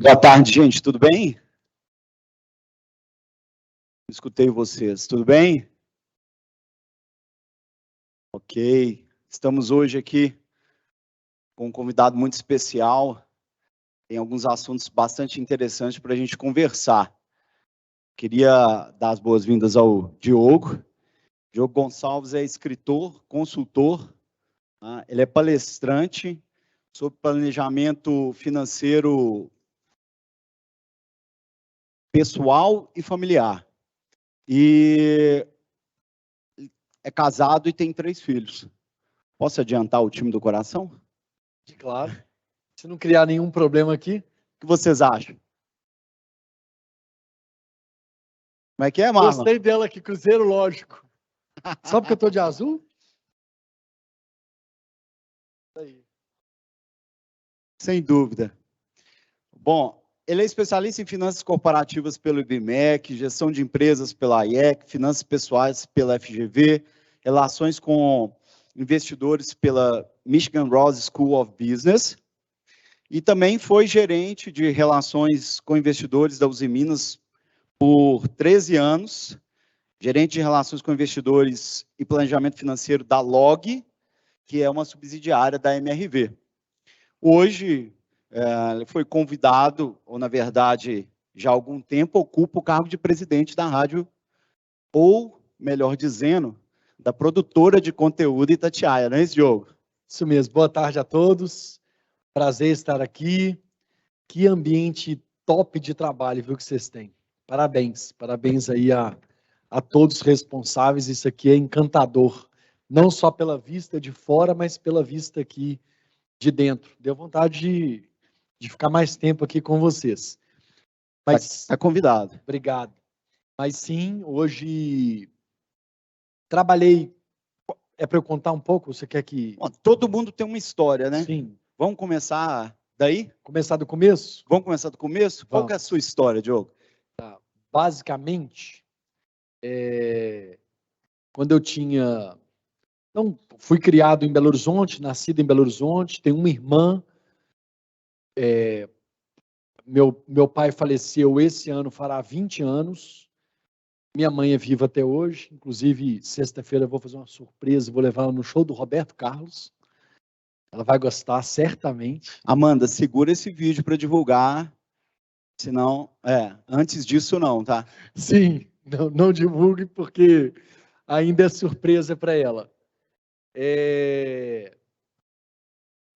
Boa tarde, gente. Tudo bem? Escutei vocês. Tudo bem? Ok. Estamos hoje aqui com um convidado muito especial. Tem alguns assuntos bastante interessantes para a gente conversar. Queria dar as boas-vindas ao Diogo. Diogo Gonçalves é escritor, consultor, né? Ele é palestrante sobre planejamento financeiro pessoal e familiar. E é casado e tem 3 filhos. Posso adiantar o time do coração? Claro. Se não criar nenhum problema aqui. O que vocês acham? Como é que é, Marlon? Gostei dela aqui, Cruzeiro, lógico. Só porque eu tô de azul? Sem dúvida. Bom, ele é especialista em finanças corporativas pelo IBMEC, gestão de empresas pela IEC, finanças pessoais pela FGV, relações com investidores pela Michigan Ross School of Business, e também foi gerente de relações com investidores da Uzi Minas por 13 anos, gerente de relações com investidores e planejamento financeiro da LOG, que é uma subsidiária da MRV. Hoje, ele foi convidado, ou na verdade, já há algum tempo, ocupa o cargo de presidente da rádio, ou, melhor dizendo, da produtora de conteúdo Itatiaia, não é isso, Diogo? Isso mesmo. Boa tarde a todos. Prazer estar aqui. Que ambiente top de trabalho, viu, que vocês têm. Parabéns. Parabéns aí a todos os responsáveis. Isso aqui é encantador. Não só pela vista de fora, mas pela vista aqui de dentro. Deu vontade de ficar mais tempo aqui com vocês. Mas Está convidado. Obrigado. Mas sim, hoje trabalhei. É para eu contar um pouco? Você quer que... Bom, todo mundo tem uma história, né? Sim. Vamos começar daí? Começar do começo? Vamos começar do começo? Qual que é a sua história, Diogo? Tá. Basicamente, quando eu tinha... Não, fui criado em Belo Horizonte, nascido em Belo Horizonte, tenho uma irmã. Meu pai faleceu esse ano, fará 20 anos. Minha mãe é viva até hoje. Inclusive, sexta-feira eu vou fazer uma surpresa, vou levar ela no show do Roberto Carlos. Ela vai gostar, certamente. Amanda, segura esse vídeo para divulgar, senão, antes disso não, tá? Sim, não divulgue, porque ainda é surpresa para ela.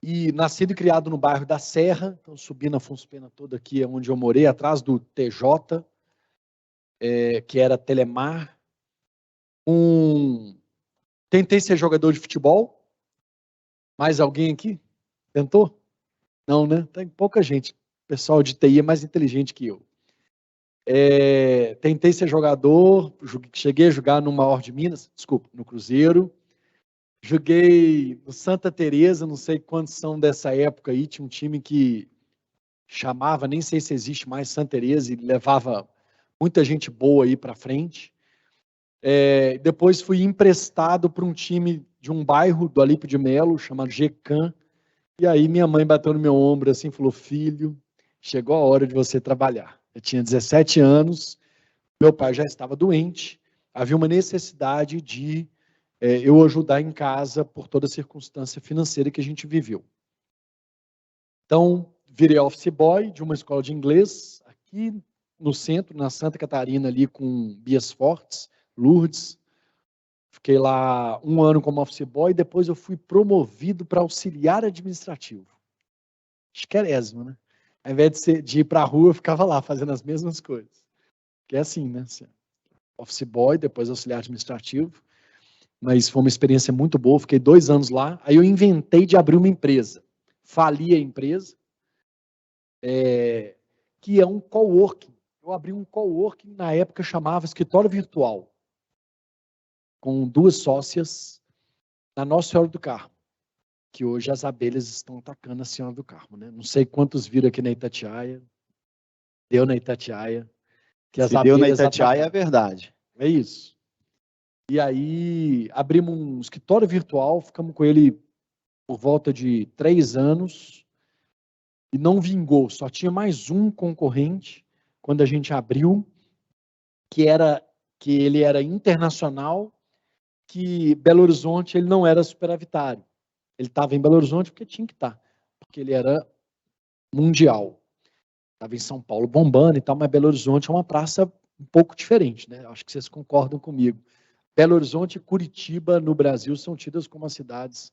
E nascido e criado no bairro da Serra, então subi na Afonso Pena toda aqui, é onde eu morei, atrás do TJ, que era Telemar. Tentei ser jogador de futebol. Mais alguém aqui? Tentou? Não, né? Tem pouca gente. O pessoal de TI é mais inteligente que eu. Tentei ser jogador, cheguei a jogar no Maior de Minas, desculpa, no Cruzeiro. Joguei no Santa Teresa, não sei quantos são dessa época aí, tinha um time que chamava, nem sei se existe mais, Santa Teresa, e levava muita gente boa aí para frente. Depois fui emprestado para um time de um bairro do Alípio de Melo, chamado GCAM, e aí minha mãe bateu no meu ombro assim, falou: filho, chegou a hora de você trabalhar. Eu tinha 17 anos, meu pai já estava doente, havia uma necessidade de eu ajudar em casa por toda a circunstância financeira que a gente viveu. Então, virei office boy de uma escola de inglês, aqui no centro, na Santa Catarina, ali com Bias Fortes, Lourdes. Fiquei lá 1 ano como office boy, depois eu fui promovido para auxiliar administrativo. Esquerésimo, né? Ao invés de ir para a rua, eu ficava lá fazendo as mesmas coisas. Que é assim, né? Office boy, depois auxiliar administrativo. Mas foi uma experiência muito boa, fiquei 2 anos lá. Aí eu inventei de abrir uma empresa. Fali a empresa, que é um coworking. Eu abri um coworking, na época chamava Escritório Virtual, com 2 sócias, na Nossa Senhora do Carmo, que hoje as abelhas estão atacando a Senhora do Carmo, né? Não sei quantos viram aqui na Itatiaia, deu na Itatiaia, que as abelhas deu na Itatiaia, atacaram. é verdade. É isso. E aí abrimos um escritório virtual, ficamos com ele por volta de 3 anos. e não vingou. Só tinha mais um concorrente quando a gente abriu, que ele era internacional, que Belo Horizonte ele não era superavitário. Ele estava em Belo Horizonte porque tinha que estar, porque ele era mundial. Estava em São Paulo bombando e tal, mas Belo Horizonte é uma praça um pouco diferente, né? Acho que vocês concordam comigo. Belo Horizonte e Curitiba, no Brasil, são tidas como as cidades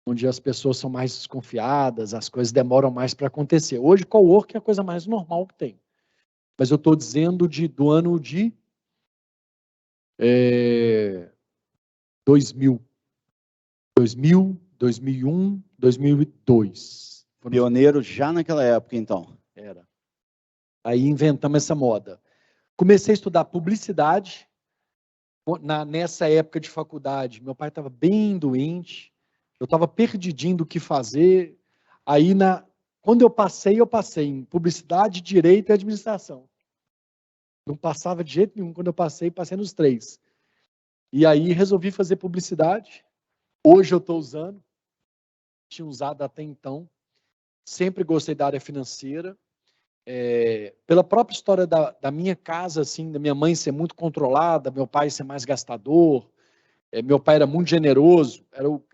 onde as pessoas são mais desconfiadas, as coisas demoram mais para acontecer. Hoje, coworking é a coisa mais normal que tem. Mas eu estou dizendo do ano de 2000, 2001, 2002. Pioneiro já naquela época, então. Era. Aí inventamos essa moda. Comecei a estudar publicidade. Nessa época de faculdade, meu pai estava bem doente, eu estava perdidinho do que fazer. Aí, quando eu passei em publicidade, direito e administração. Não passava de jeito nenhum. Quando eu passei nos 3. E aí resolvi fazer publicidade. Hoje eu estou usando, tinha usado até então. Sempre gostei da área financeira. Pela própria história da minha casa, assim, da minha mãe ser muito controlada, meu pai ser mais gastador, meu pai era muito generoso,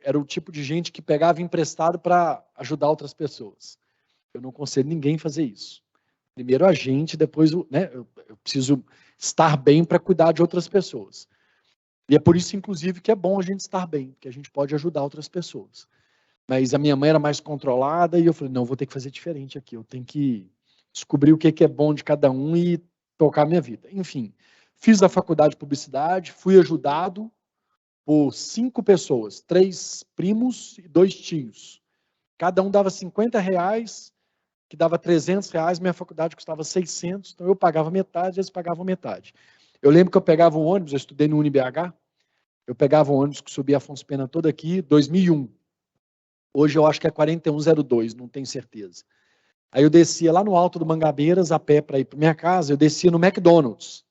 era o tipo de gente que pegava emprestado para ajudar outras pessoas. Eu não aconselho ninguém fazer isso. Primeiro a gente, depois né, eu preciso estar bem para cuidar de outras pessoas. E é por isso, inclusive, que é bom a gente estar bem, porque a gente pode ajudar outras pessoas. Mas a minha mãe era mais controlada e eu falei, não, vou ter que fazer diferente aqui, eu tenho que descobrir o que é bom de cada um e tocar a minha vida. Enfim, fiz a faculdade de publicidade, fui ajudado por 5 pessoas, 3 primos e 2 tios. Cada um dava R$50, que dava R$300, minha faculdade custava 600, então eu pagava metade, eles pagavam metade. Eu lembro que eu pegava um ônibus, eu estudei no UniBH, eu pegava um ônibus que subia Afonso Pena todo aqui, 2001. Hoje eu acho que é 4102, não tenho certeza. Aí eu descia lá no alto do Mangabeiras, a pé para ir para minha casa, eu descia no McDonald's.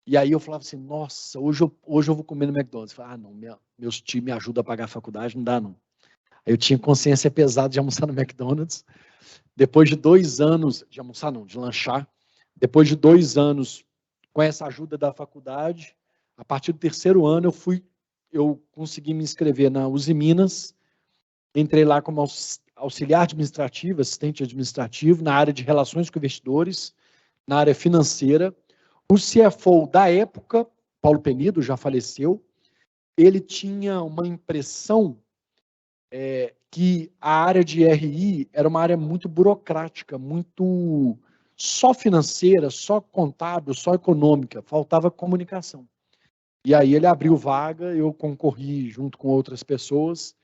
E aí eu falava assim, nossa, hoje eu vou comer no McDonald's. Eu falava, não, meus tios me ajudam a pagar a faculdade, não dá não. Aí eu tinha consciência pesada de almoçar no McDonald's. Depois de 2 anos, de almoçar não, de lanchar, depois de 2 anos com essa ajuda da faculdade, a partir do 3º ano eu consegui me inscrever na Uzi Minas, entrei lá como auxiliar administrativo, assistente administrativo, na área de relações com investidores, na área financeira. O CFO da época, Paulo Penido, já faleceu, ele tinha uma impressão que a área de RI era uma área muito burocrática, muito só financeira, só contábil, só econômica, faltava comunicação. E aí ele abriu vaga, eu concorri junto com outras pessoas,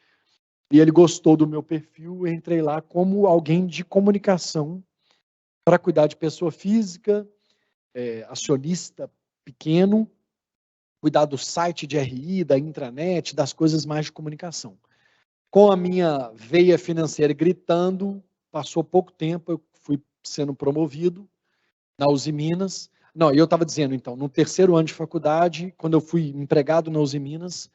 e ele gostou do meu perfil, entrei lá como alguém de comunicação para cuidar de pessoa física, acionista pequeno, cuidar do site de RI, da intranet, das coisas mais de comunicação. Com a minha veia financeira gritando, passou pouco tempo, eu fui sendo promovido na Uzi Minas. Não, eu estava dizendo, então, no 3º ano de faculdade, quando eu fui empregado na Uzi Minas,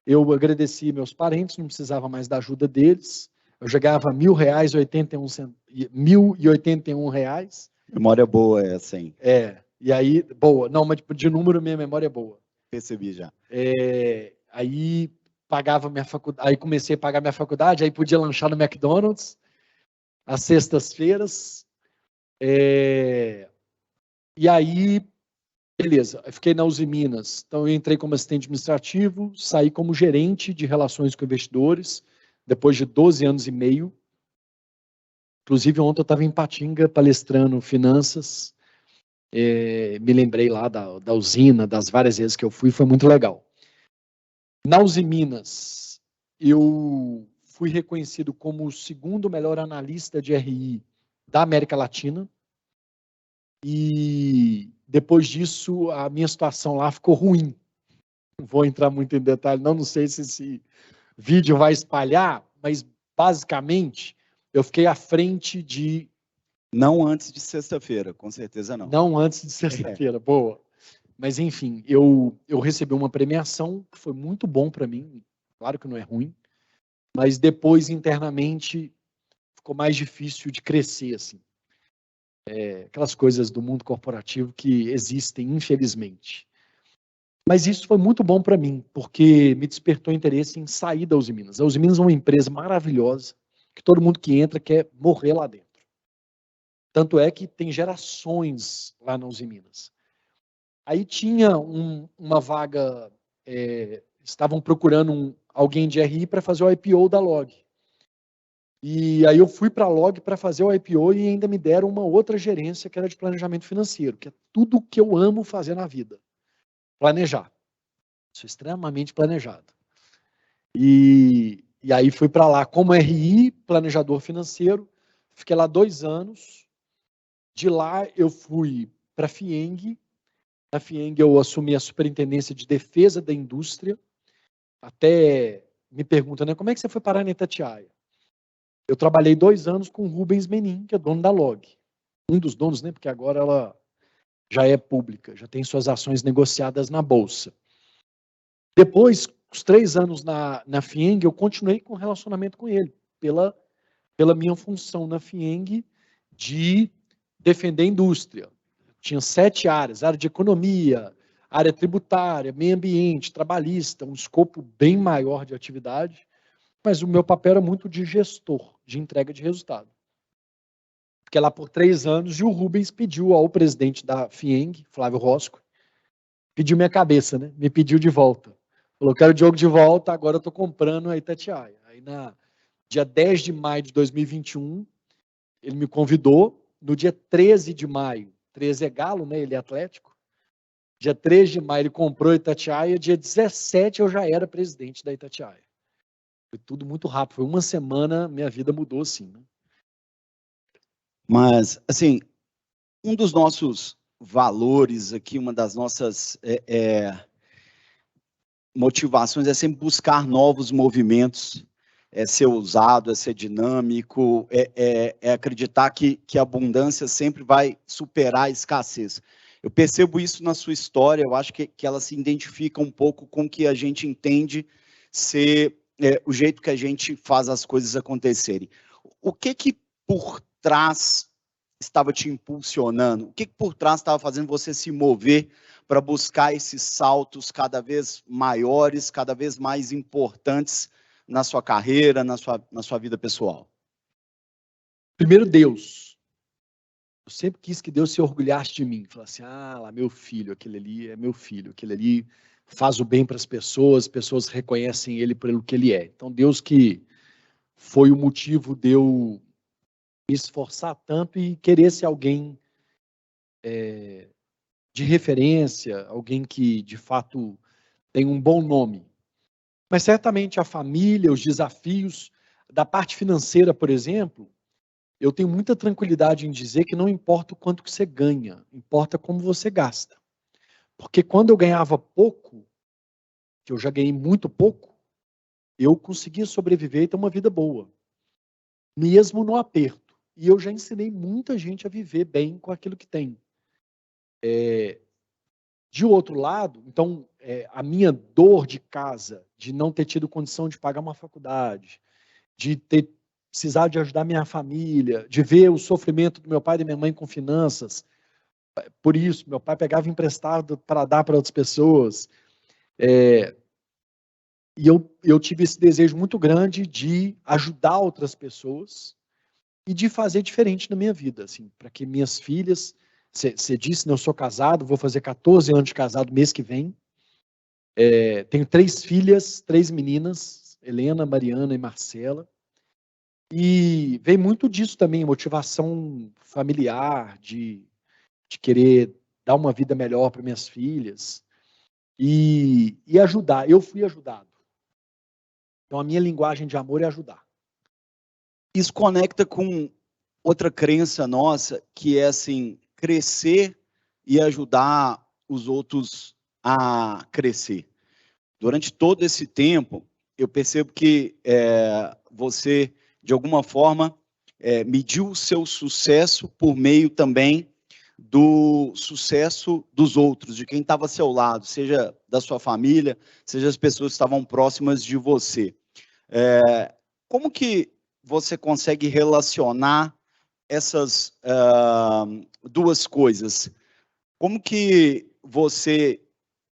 eu agradeci meus parentes, não precisava mais da ajuda deles. Eu jogava R$1.081. Memória boa essa, hein? E aí, boa. Não, mas de número minha memória é boa. Percebi já. Aí pagava minha faculdade, aí comecei a pagar minha faculdade, aí podia lanchar no McDonald's às sextas-feiras. E aí, beleza, eu fiquei na Uzi Minas. Então eu entrei como assistente administrativo, saí como gerente de relações com investidores, depois de 12 anos e meio. Inclusive ontem eu estava em Patinga palestrando finanças. Me lembrei lá da usina, das várias vezes que eu fui, foi muito legal. Na Uzi Minas, eu fui reconhecido como o 2º melhor analista de RI da América Latina. E depois disso, a minha situação lá ficou ruim. Não vou entrar muito em detalhe, não sei se esse vídeo vai espalhar, mas basicamente eu fiquei à frente de... Não antes de sexta-feira, com certeza não. Não antes de sexta-feira, boa. Mas, enfim, eu recebi uma premiação que foi muito bom para mim, claro que não é ruim, mas depois, internamente, ficou mais difícil de crescer, assim. Aquelas coisas do mundo corporativo que existem, infelizmente. Mas isso foi muito bom para mim, porque me despertou interesse em sair da Uzi Minas. A Uzi Minas é uma empresa maravilhosa, que todo mundo que entra quer morrer lá dentro. Tanto é que tem gerações lá na Uzi Minas. Aí tinha uma vaga, estavam procurando alguém de RI para fazer o IPO da Log. E aí eu fui para a Log para fazer o IPO e ainda me deram uma outra gerência que era de planejamento financeiro, que é tudo que eu amo fazer na vida. Planejar. Sou extremamente planejado. E aí fui para lá como RI, planejador financeiro. Fiquei lá 2 anos. De lá eu fui para a FIENG. Na FIENG eu assumi a superintendência de defesa da indústria. Até me perguntam, né, como é que você foi parar na Itatiaia? Eu trabalhei 2 anos com o Rubens Menin, que é dono da Log. Um dos donos, né, porque agora ela já é pública, já tem suas ações negociadas na Bolsa. Depois, os 3 anos na FIENG, eu continuei com relacionamento com ele, pela minha função na FIENG de defender a indústria. Tinha 7 áreas, área de economia, área tributária, meio ambiente, trabalhista, um escopo bem maior de atividade, mas o meu papel era muito de gestor, de entrega de resultado. Fiquei lá por 3 anos e o Rubens pediu ao presidente da FIENG, Flávio Rosco, pediu minha cabeça, né? Me pediu de volta. Falou, quero o Diogo de volta, agora eu estou comprando a Itatiaia. Aí, dia 10 de maio de 2021, ele me convidou. No dia 13 de maio, 13 é galo, né? Ele é atlético. Dia 13 de maio ele comprou a Itatiaia, dia 17 eu já era presidente da Itatiaia. Foi tudo muito rápido, foi uma semana, minha vida mudou assim, né? Mas, assim, um dos nossos valores aqui, uma das nossas motivações é sempre buscar novos movimentos, é ser ousado, é ser dinâmico, é acreditar que a abundância sempre vai superar a escassez. Eu percebo isso na sua história, eu acho que ela se identifica um pouco com o que a gente entende ser o jeito que a gente faz as coisas acontecerem. O que por trás estava te impulsionando? O que por trás estava fazendo você se mover para buscar esses saltos cada vez maiores, cada vez mais importantes na sua carreira, na sua vida pessoal? Primeiro, Deus. Eu sempre quis que Deus se orgulhasse de mim. Falasse, lá, meu filho, aquele ali é meu filho, aquele ali faz o bem para as pessoas reconhecem ele pelo que ele é. Então, Deus que foi o motivo de eu me esforçar tanto e querer ser alguém de referência, alguém que, de fato, tem um bom nome. Mas, certamente, a família, os desafios da parte financeira, por exemplo, eu tenho muita tranquilidade em dizer que não importa o quanto que você ganha, importa como você gasta. Porque quando eu ganhava pouco, que eu já ganhei muito pouco, eu conseguia sobreviver e ter uma vida boa, mesmo no aperto. E eu já ensinei muita gente a viver bem com aquilo que tem. De outro lado, então, a minha dor de casa, de não ter tido condição de pagar uma faculdade, de ter precisado de ajudar minha família, de ver o sofrimento do meu pai e da minha mãe com finanças. Por isso, meu pai pegava emprestado para dar para outras pessoas. E eu tive esse desejo muito grande de ajudar outras pessoas e de fazer diferente na minha vida, assim, para que minhas filhas... Você disse, né, eu sou casado, vou fazer 14 anos de casado mês que vem. Tenho 3 filhas, 3 meninas, Helena, Mariana e Marcela. E vem muito disso também, motivação familiar, de querer dar uma vida melhor para minhas filhas e ajudar. Eu fui ajudado. Então, a minha linguagem de amor é ajudar. Isso conecta com outra crença nossa, que é assim, crescer e ajudar os outros a crescer. Durante todo esse tempo, eu percebo que você, de alguma forma, mediu o seu sucesso por meio também do sucesso dos outros, de quem estava ao seu lado, seja da sua família, seja as pessoas que estavam próximas de você. Como que você consegue relacionar essas duas coisas? Como que você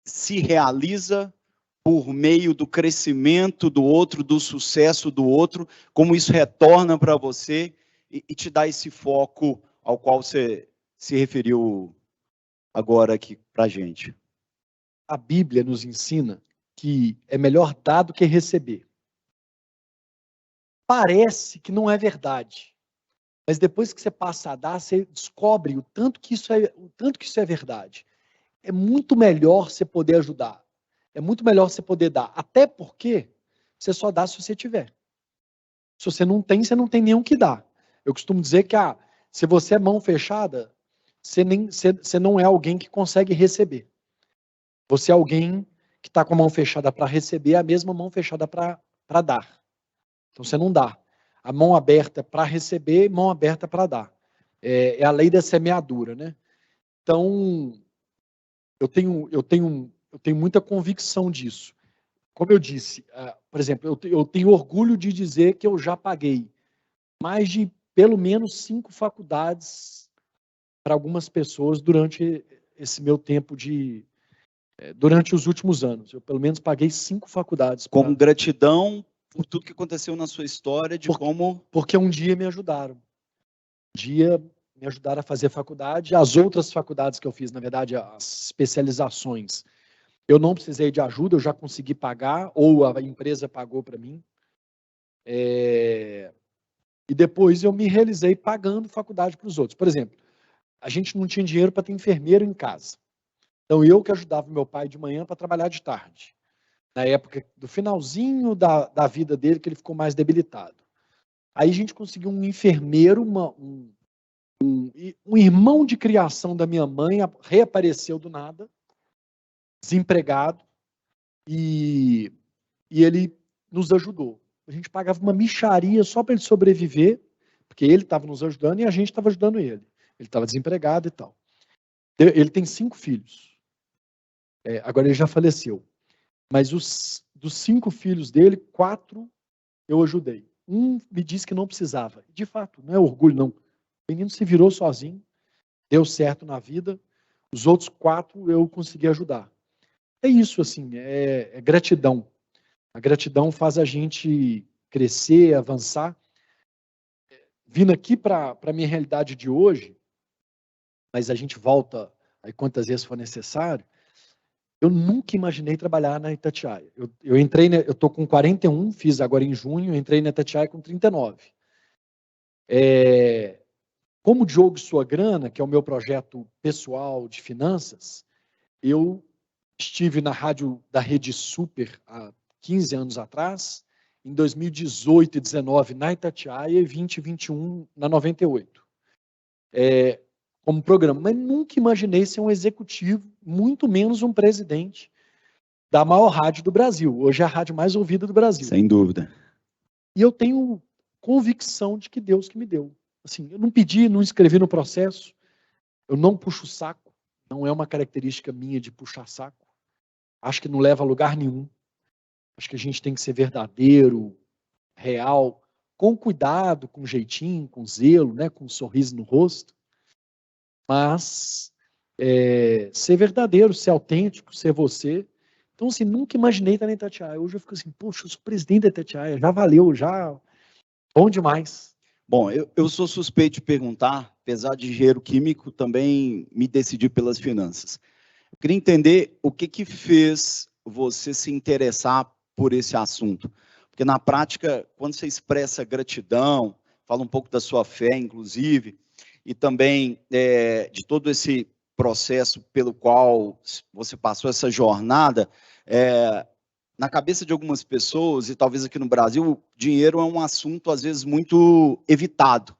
se realiza por meio do crescimento do outro, do sucesso do outro, como isso retorna para você e te dá esse foco ao qual você se referiu agora aqui para a gente? A Bíblia nos ensina que é melhor dar do que receber. Parece que não é verdade, mas depois que você passa a dar, você descobre o tanto que isso é verdade. É muito melhor você poder ajudar. É muito melhor você poder dar. Até porque você só dá se você tiver. Se você não tem nenhum que dar. Eu costumo dizer que se você é mão fechada, você não é alguém que consegue receber. Você é alguém que está com a mão fechada para receber, a mesma mão fechada para dar. Então você não dá. A mão aberta para receber e mão aberta para dar. É a lei da semeadura, né? Então, eu tenho muita convicção disso. Como eu disse, por exemplo, eu tenho orgulho de dizer que eu já paguei mais de pelo menos 5 faculdades para algumas pessoas durante esse meu tempo durante os últimos anos. Eu pelo menos paguei 5 faculdades. Como gratidão por tudo que aconteceu na sua história, porque um dia me ajudaram. Um dia me ajudaram a fazer faculdade. As outras faculdades que eu fiz, na verdade, as especializações, eu não precisei de ajuda, eu já consegui pagar, ou a empresa pagou para mim. E depois eu me realizei pagando faculdade para os outros. Por exemplo, a gente não tinha dinheiro para ter enfermeiro em casa. Então, eu que ajudava meu pai de manhã para trabalhar de tarde. Na época do finalzinho da vida dele, que ele ficou mais debilitado. Aí a gente conseguiu um enfermeiro, um irmão de criação da minha mãe, reapareceu do nada, desempregado, e ele nos ajudou. A gente pagava uma mixaria só para ele sobreviver, porque ele estava nos ajudando e a gente estava ajudando ele. Ele estava desempregado e tal. Ele tem 5 filhos. Agora ele já faleceu. Mas dos 5 filhos dele, 4 eu ajudei. Um me disse que não precisava. De fato, não é orgulho, não. O menino se virou sozinho, deu certo na vida. Os outros 4 eu consegui ajudar. É isso, assim, é gratidão. A gratidão faz a gente crescer, avançar. Vindo aqui para a minha realidade de hoje, mas a gente volta aí quantas vezes for necessário, eu nunca imaginei trabalhar na Itatiaia. Eu estou com 41, fiz agora em junho, entrei na Itatiaia com 39. Como Diogo Sua Grana, que é o meu projeto pessoal de finanças, eu estive na rádio da Rede Super há 15 anos atrás, em 2018 e 19 na Itatiaia e 20 e 21 na 98. Como programa, mas nunca imaginei ser um executivo, muito menos um presidente da maior rádio do Brasil. Hoje é a rádio mais ouvida do Brasil. Sem dúvida. E eu tenho convicção de que Deus que me deu. Assim, eu não pedi, não escrevi no processo, eu não puxo o saco, não é uma característica minha de puxar saco. Acho que não leva a lugar nenhum. Acho que a gente tem que ser verdadeiro, real, com cuidado, com jeitinho, com zelo, né, com um sorriso no rosto. Mas ser verdadeiro, ser autêntico, ser você. Então, assim, nunca imaginei estar na Itatiaia. Hoje eu fico assim, poxa, eu sou presidente da Itatiaia, já valeu, já bom demais. Bom, eu sou suspeito de perguntar, apesar de engenheiro químico, também me decidi pelas finanças. Eu queria entender o que fez você se interessar por esse assunto. Porque, na prática, quando você expressa gratidão, fala um pouco da sua fé, inclusive, e também de todo esse processo pelo qual você passou essa jornada, na cabeça de algumas pessoas, e talvez aqui no Brasil, dinheiro é um assunto, às vezes, muito evitado.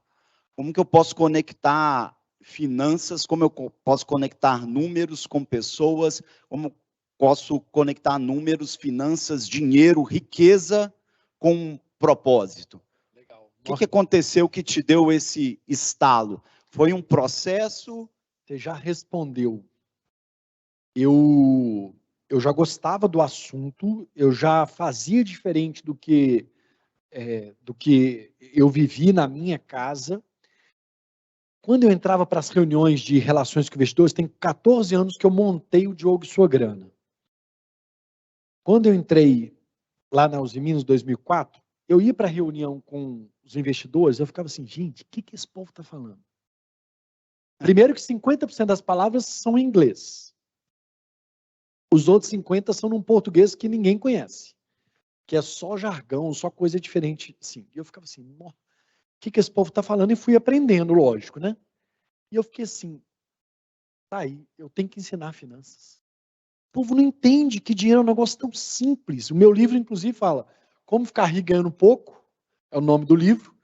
Como que eu posso conectar finanças, como eu posso conectar números com pessoas, como posso conectar números, finanças, dinheiro, riqueza com propósito? Legal. O que aconteceu que te deu esse estalo? Foi um processo? Você já respondeu. Eu já gostava do assunto, eu já fazia diferente do que do que eu vivi na minha casa. Quando eu entrava para as reuniões de relações com investidores, tem 14 anos que eu montei o Diogo e Sua Grana. Quando eu entrei lá na Uzi Minas, em 2004, eu ia para a reunião com os investidores, eu ficava assim, gente, o que esse povo está falando? Primeiro que 50% das palavras são em inglês. Os outros 50% são num português que ninguém conhece. Que é só jargão, só coisa diferente. Assim. E eu ficava assim, o que esse povo está falando? E fui aprendendo, lógico, né? E eu fiquei assim, tá aí, eu tenho que ensinar finanças. O povo não entende que dinheiro é um negócio tão simples. O meu livro, inclusive, fala como ficar rico ganhando pouco, é o nome do livro,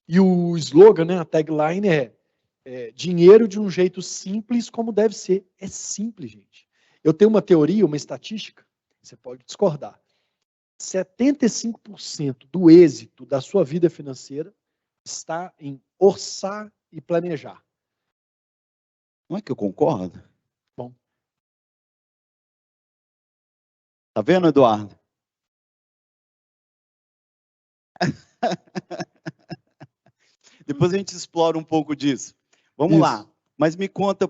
e o slogan, né, a tagline é dinheiro de um jeito simples como deve ser. É simples, gente. Eu tenho uma teoria, uma estatística, você pode discordar. 75% do êxito da sua vida financeira está em orçar e planejar. Não é que eu concordo? Bom. Tá vendo, Eduardo? Depois a gente explora um pouco disso. Vamos lá. Mas me conta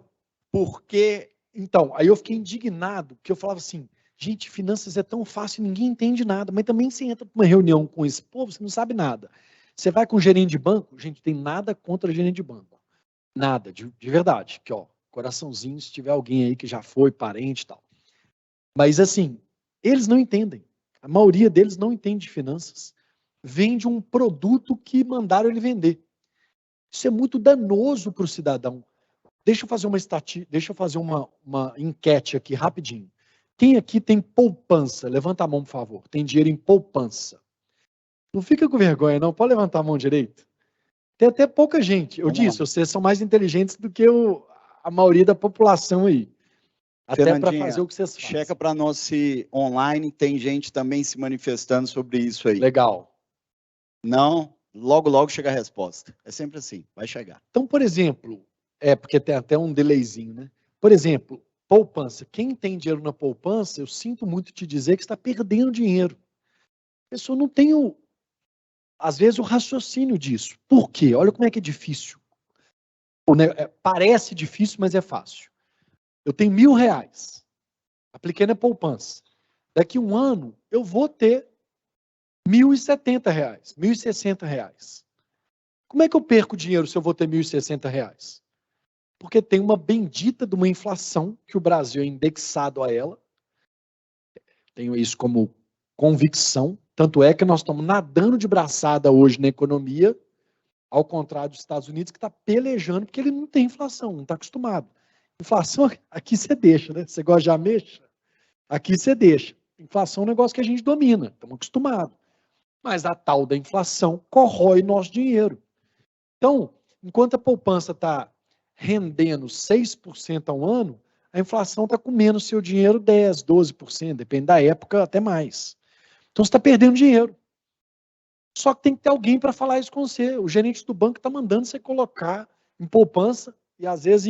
por que... Então, aí eu fiquei indignado, porque eu falava assim, gente, finanças é tão fácil, ninguém entende nada, mas também você entra para uma reunião com esse povo, você não sabe nada. Você vai com o gerente de banco, gente, tem nada contra o gerente de banco. Nada, de verdade. Que, ó, coraçãozinho, se tiver alguém aí que já foi parente e tal. Mas, assim, eles não entendem. A maioria deles não entende de finanças. Vende um produto que mandaram ele vender. Isso é muito danoso para o cidadão. Deixa eu fazer uma enquete aqui rapidinho. Quem aqui tem poupança? Levanta a mão, por favor. Tem dinheiro em poupança? Não fica com vergonha, não. Pode levantar a mão direito. Tem até pouca gente. Eu disse, vocês são mais inteligentes do que a maioria da população aí. Até para fazer o que vocês fazem. Checa para nós se online tem gente também se manifestando sobre isso aí. Legal. Não, logo chega a resposta. É sempre assim, vai chegar. Então, por exemplo, porque tem até um delayzinho, né? Por exemplo, poupança. Quem tem dinheiro na poupança, eu sinto muito te dizer que está perdendo dinheiro. A pessoa não tem, às vezes, o raciocínio disso. Por quê? Olha como é que é difícil. Parece difícil, mas é fácil. Eu tenho R$1.000. Apliquei na poupança. Daqui um ano, eu vou ter R$1.070, R$1.060. Como é que eu perco dinheiro se eu vou ter R$1.060? Porque tem uma bendita de uma inflação que o Brasil é indexado a ela. Tenho isso como convicção. Tanto é que nós estamos nadando de braçada hoje na economia, ao contrário dos Estados Unidos, que está pelejando porque ele não tem inflação, não está acostumado. Inflação, aqui você deixa, né? Você gosta de ameixa? Aqui você deixa. Inflação é um negócio que a gente domina, estamos acostumados. Mas a tal da inflação corrói nosso dinheiro. Então, enquanto a poupança está rendendo 6% ao ano, a inflação está comendo seu dinheiro 10%, 12%, depende da época, até mais. Então, você está perdendo dinheiro. Só que tem que ter alguém para falar isso com você. O gerente do banco está mandando você colocar em poupança e, às vezes,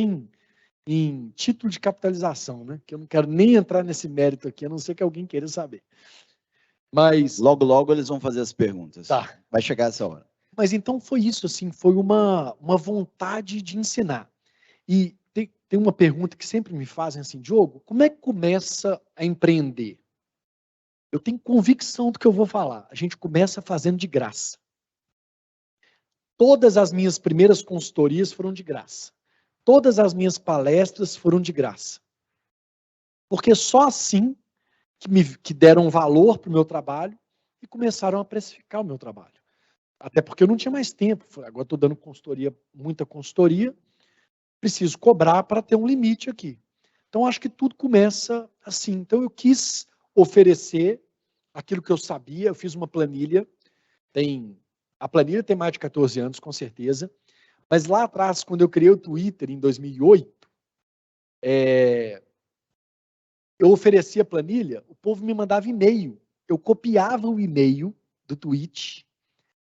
em título de capitalização, né? Que eu não quero nem entrar nesse mérito aqui, a não ser que alguém queira saber. Mas... Logo eles vão fazer as perguntas. Tá. Vai chegar essa hora. Mas então foi isso, assim, foi uma vontade de ensinar. E tem uma pergunta que sempre me fazem assim, Diogo, como é que começa a empreender? Eu tenho convicção do que eu vou falar. A gente começa fazendo de graça. Todas as minhas primeiras consultorias foram de graça. Todas as minhas palestras foram de graça. Porque só assim que deram valor para o meu trabalho e começaram a precificar o meu trabalho. Até porque eu não tinha mais tempo. Agora estou dando consultoria, muita consultoria. Preciso cobrar para ter um limite aqui. Então, acho que tudo começa assim. Então, eu quis oferecer aquilo que eu sabia. Eu fiz uma planilha. A planilha tem mais de 14 anos, com certeza. Mas lá atrás, quando eu criei o Twitter, em 2008, eu oferecia a planilha, o povo me mandava e-mail. Eu copiava o e-mail do tweet,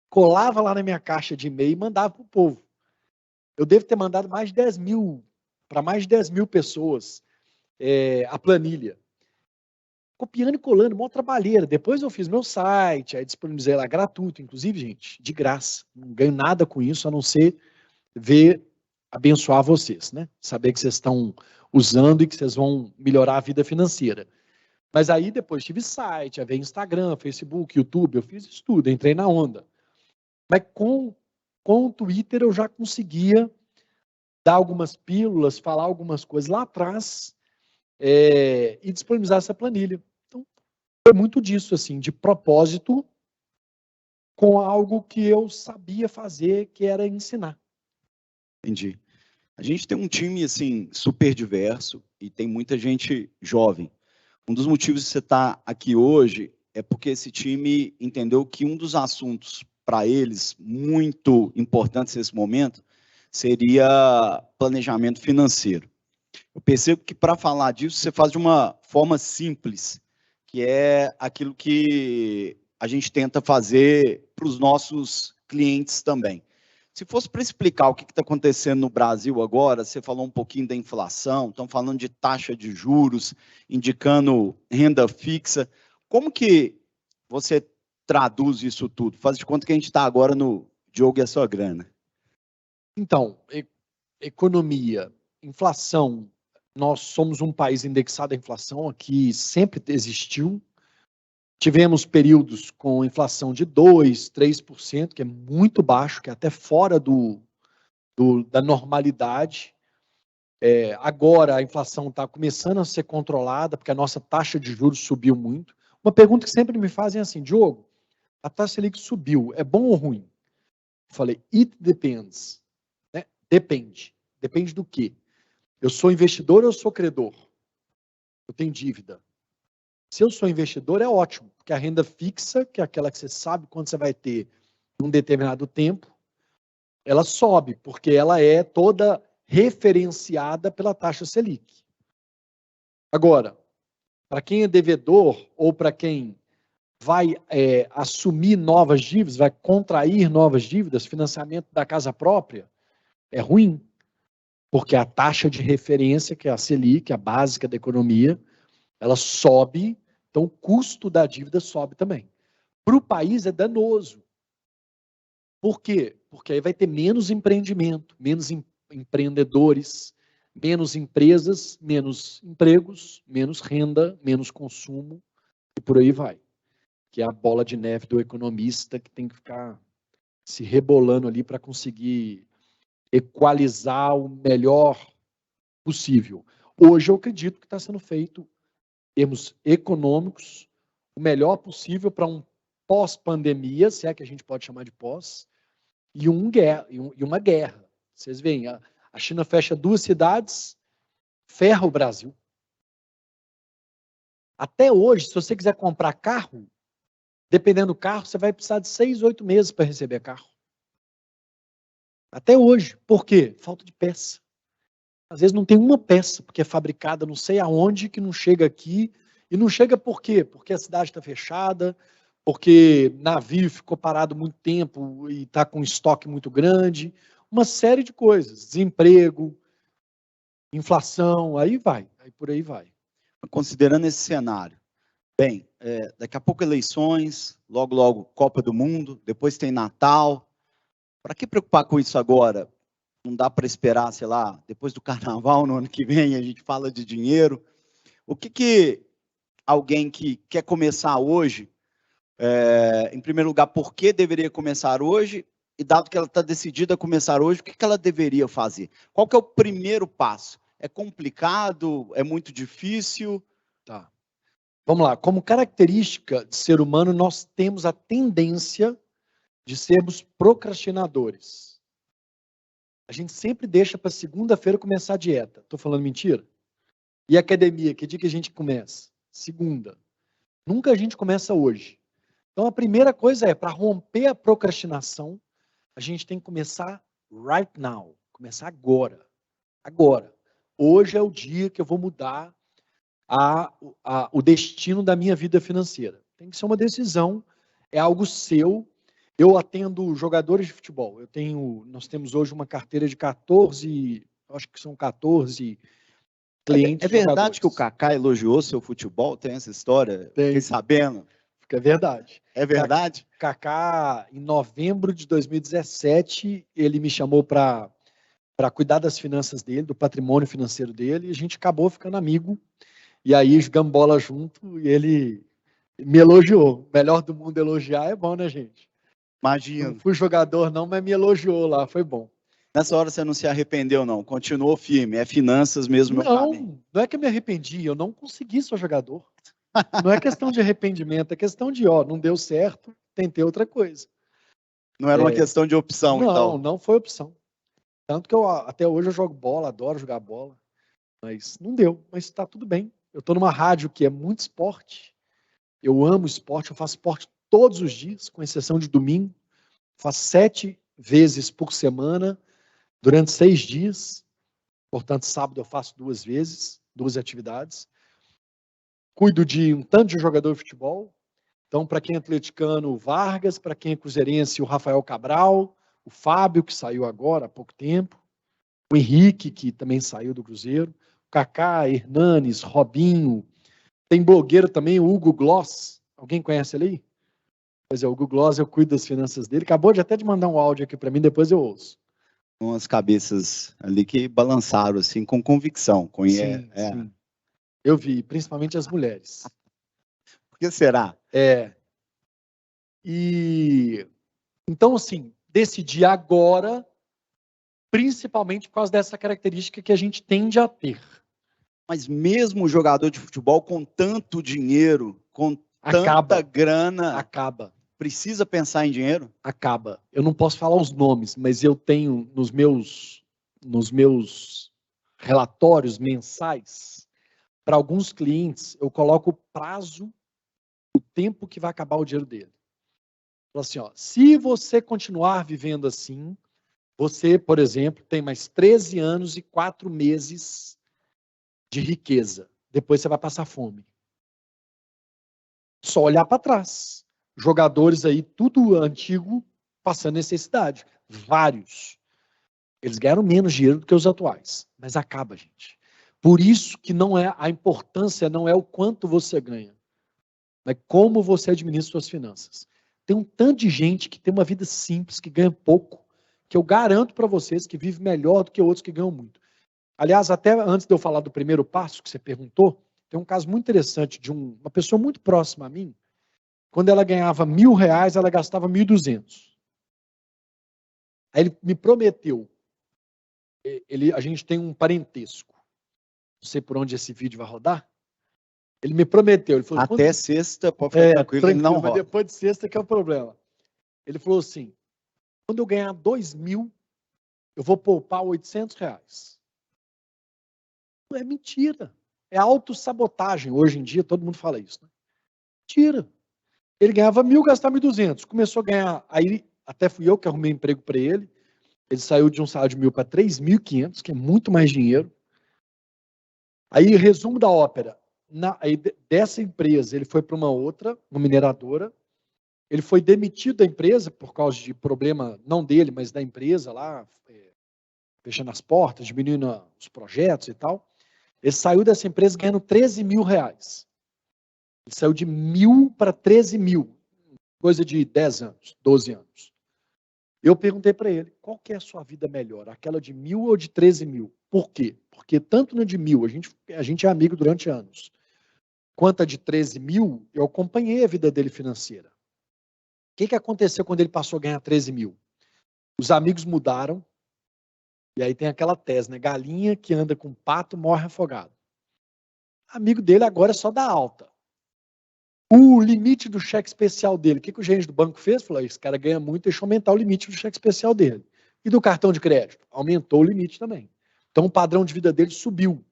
colava lá na minha caixa de e-mail e mandava para o povo. Eu devo ter mandado mais de 10 mil, para mais de 10 mil pessoas, a planilha. copiando e colando, mó trabalheira. Depois eu fiz meu site, aí disponibilizei lá gratuito, inclusive, gente, de graça. Não ganho nada com isso, a não ser ver, abençoar vocês, né? Saber que vocês estão usando e que vocês vão melhorar a vida financeira. Mas aí depois tive site, aí veio Instagram, Facebook, YouTube, eu fiz isso tudo, entrei na onda. Mas com o Twitter eu já conseguia dar algumas pílulas, falar algumas coisas lá atrás e disponibilizar essa planilha. Então, foi muito disso, assim, de propósito com algo que eu sabia fazer, que era ensinar. Entendi. A gente tem um time, assim, super diverso e tem muita gente jovem. Um dos motivos de você estar aqui hoje é porque esse time entendeu que um dos assuntos para eles muito importantes nesse momento seria planejamento financeiro. Eu percebo que para falar disso você faz de uma forma simples, que é aquilo que a gente tenta fazer para os nossos clientes também. Se fosse para explicar o que está acontecendo no Brasil agora, você falou um pouquinho da inflação, estão falando de taxa de juros, indicando renda fixa. Como que você traduz isso tudo? Faz de conta que a gente está agora no jogo e a sua grana. Então, economia, inflação, nós somos um país indexado à inflação, aqui sempre existiu. Tivemos períodos com inflação de 2%, 3%, que é muito baixo, que é até fora da normalidade. Agora a inflação está começando a ser controlada, porque a nossa taxa de juros subiu muito. Uma pergunta que sempre me fazem é assim, Diogo, a taxa Selic subiu, é bom ou ruim? Eu falei, it depends. Né? Depende. Depende do quê? Eu sou investidor ou eu sou credor? Eu tenho dívida. Se eu sou investidor, é ótimo, porque a renda fixa, que é aquela que você sabe quando você vai ter em um determinado tempo, ela sobe, porque ela é toda referenciada pela taxa Selic. Agora, para quem é devedor ou para quem vai assumir novas dívidas, vai contrair novas dívidas, financiamento da casa própria, é ruim, porque a taxa de referência, que é a Selic, a básica da economia, ela sobe, então o custo da dívida sobe também. Para o país é danoso. Por quê? Porque aí vai ter menos empreendimento, menos empreendedores, menos empresas, menos empregos, menos renda, menos consumo, e por aí vai. Que é a bola de neve do economista que tem que ficar se rebolando ali para conseguir equalizar o melhor possível. Hoje eu acredito que está sendo feito, em termos econômicos, o melhor possível para um pós-pandemia, se é que a gente pode chamar de pós, e uma guerra. Vocês veem, a China fecha 2 cidades, ferra o Brasil. Até hoje, se você quiser comprar carro, dependendo do carro, você vai precisar de 6, 8 meses para receber carro. Até hoje. Por quê? Falta de peça. Às vezes não tem uma peça, porque é fabricada não sei aonde, que não chega aqui. E não chega por quê? Porque a cidade está fechada, porque navio ficou parado muito tempo e está com um estoque muito grande. Uma série de coisas. Desemprego, inflação, aí por aí vai. Considerando esse cenário, bem, daqui a pouco eleições, logo, logo Copa do Mundo, depois tem Natal. Para que preocupar com isso agora? Não dá para esperar, sei lá, depois do Carnaval, no ano que vem, a gente fala de dinheiro. O que alguém que quer começar hoje, em primeiro lugar, por que deveria começar hoje? E dado que ela está decidida a começar hoje, o que ela deveria fazer? Qual que é o primeiro passo? É complicado? É muito difícil? Tá. Vamos lá. Como característica de ser humano, nós temos a tendência de sermos procrastinadores. A gente sempre deixa para segunda-feira começar a dieta. Estou falando mentira? E academia, que dia que a gente começa? Segunda. Nunca a gente começa hoje. Então a primeira coisa é, para romper a procrastinação, a gente tem que começar right now. Começar agora. Agora. Hoje é o dia que eu vou mudar o destino da minha vida financeira. Tem que ser uma decisão, é algo seu. Eu atendo jogadores de futebol. Nós temos hoje uma carteira de 14, acho que são 14 clientes. É verdade jogadores. que o Kaká elogiou seu futebol? Tem essa história? Tem. Fiquei sabendo. É verdade. É verdade? Kaká, em novembro de 2017, ele me chamou para cuidar das finanças dele, do patrimônio financeiro dele, e a gente acabou ficando amigo. E aí jogamos bola junto e ele me elogiou. O melhor do mundo elogiar é bom, né, gente? Imagino. Não fui jogador não, mas me elogiou lá, foi bom. Nessa hora você não se arrependeu, não? Continuou firme, é finanças mesmo meu caminho. Não é que eu me arrependi, eu não consegui ser jogador. Não é questão de arrependimento, é questão de, não deu certo, tentei outra coisa. Não era uma questão de opção, então? Não foi opção. Tanto que até hoje eu jogo bola, adoro jogar bola, mas não deu, mas está tudo bem. Eu estou numa rádio que é muito esporte, eu amo esporte, eu faço esporte todos os dias, com exceção de domingo, faço 7 vezes por semana, durante 6 dias, portanto, sábado eu faço 2 vezes, 2 atividades. Cuido de um tanto de jogador de futebol. Então, para quem é atleticano, o Vargas, para quem é cruzeirense, o Rafael Cabral, o Fábio, que saiu agora há pouco tempo, o Henrique, que também saiu do Cruzeiro, o Kaká, Hernanes, Robinho, tem blogueiro também, o Hugo Gloss. Alguém conhece ele aí? Pois é, o Hugo Gloss, eu cuido das finanças dele. Acabou até de mandar um áudio aqui para mim, depois eu ouço. Umas cabeças ali que balançaram, assim, com convicção. Sim, sim. Eu vi, principalmente as mulheres. Por que será? E então, assim, decidi agora, principalmente por causa dessa característica que a gente tende a ter. Mas mesmo o jogador de futebol com tanto dinheiro, com tanta grana, precisa pensar em dinheiro? Acaba. Eu não posso falar os nomes, mas eu tenho nos meus relatórios mensais, para alguns clientes, eu coloco o prazo, o tempo que vai acabar o dinheiro dele. Falo assim, se você continuar vivendo assim, você, por exemplo, tem mais 13 anos e 4 meses de riqueza. Depois você vai passar fome. Só olhar para trás. Jogadores aí, tudo antigo, passando necessidade. Vários. Eles ganharam menos dinheiro do que os atuais. Mas acaba, gente. Por isso que a importância não é o quanto você ganha, mas como você administra suas finanças. Tem um tanto de gente que tem uma vida simples, que ganha pouco, que eu garanto para vocês que vive melhor do que outros que ganham muito. Aliás, até antes de eu falar do primeiro passo que você perguntou, tem um caso muito interessante de uma pessoa muito próxima a mim. Quando ela ganhava R$1.000, ela gastava 1.200. Aí ele me prometeu. A gente tem um parentesco. Não sei por onde esse vídeo vai rodar. Ele me prometeu. Ele falou, até sexta, pode ficar tranquilo, ele não roda. Mas depois de sexta que é o problema. Ele falou assim, quando eu ganhar 2.000, eu vou poupar R$800. É mentira. É autossabotagem. Hoje em dia, todo mundo fala isso. Né? Mentira. Ele ganhava 1.000, gastava 1.200. Começou a ganhar. Aí, até fui eu que arrumei emprego para ele. Ele saiu de um salário de 1.000 para 3.500, que é muito mais dinheiro. Aí, resumo da ópera. Dessa empresa, ele foi para uma outra, uma mineradora. Ele foi demitido da empresa por causa de problema, não dele, mas da empresa lá, fechando as portas, diminuindo os projetos e tal. Ele saiu dessa empresa ganhando R$13.000. Ele saiu de 1.000 para 13.000. Coisa de 10 anos, 12 anos. Eu perguntei para ele, qual que é a sua vida melhor? Aquela de 1.000 ou de 13.000? Por quê? Porque tanto na de 1.000, a gente é amigo durante anos, quanto a de 13.000, eu acompanhei a vida dele financeira. O que aconteceu quando ele passou a ganhar 13.000? Os amigos mudaram, e aí tem aquela tese, né? Galinha que anda com pato morre afogado. Amigo dele agora é só da alta. O limite do cheque especial dele, o que o gerente do banco fez? Falou, esse cara ganha muito, deixa eu aumentar o limite do cheque especial dele. E do cartão de crédito? Aumentou o limite também. Então o padrão de vida dele subiu.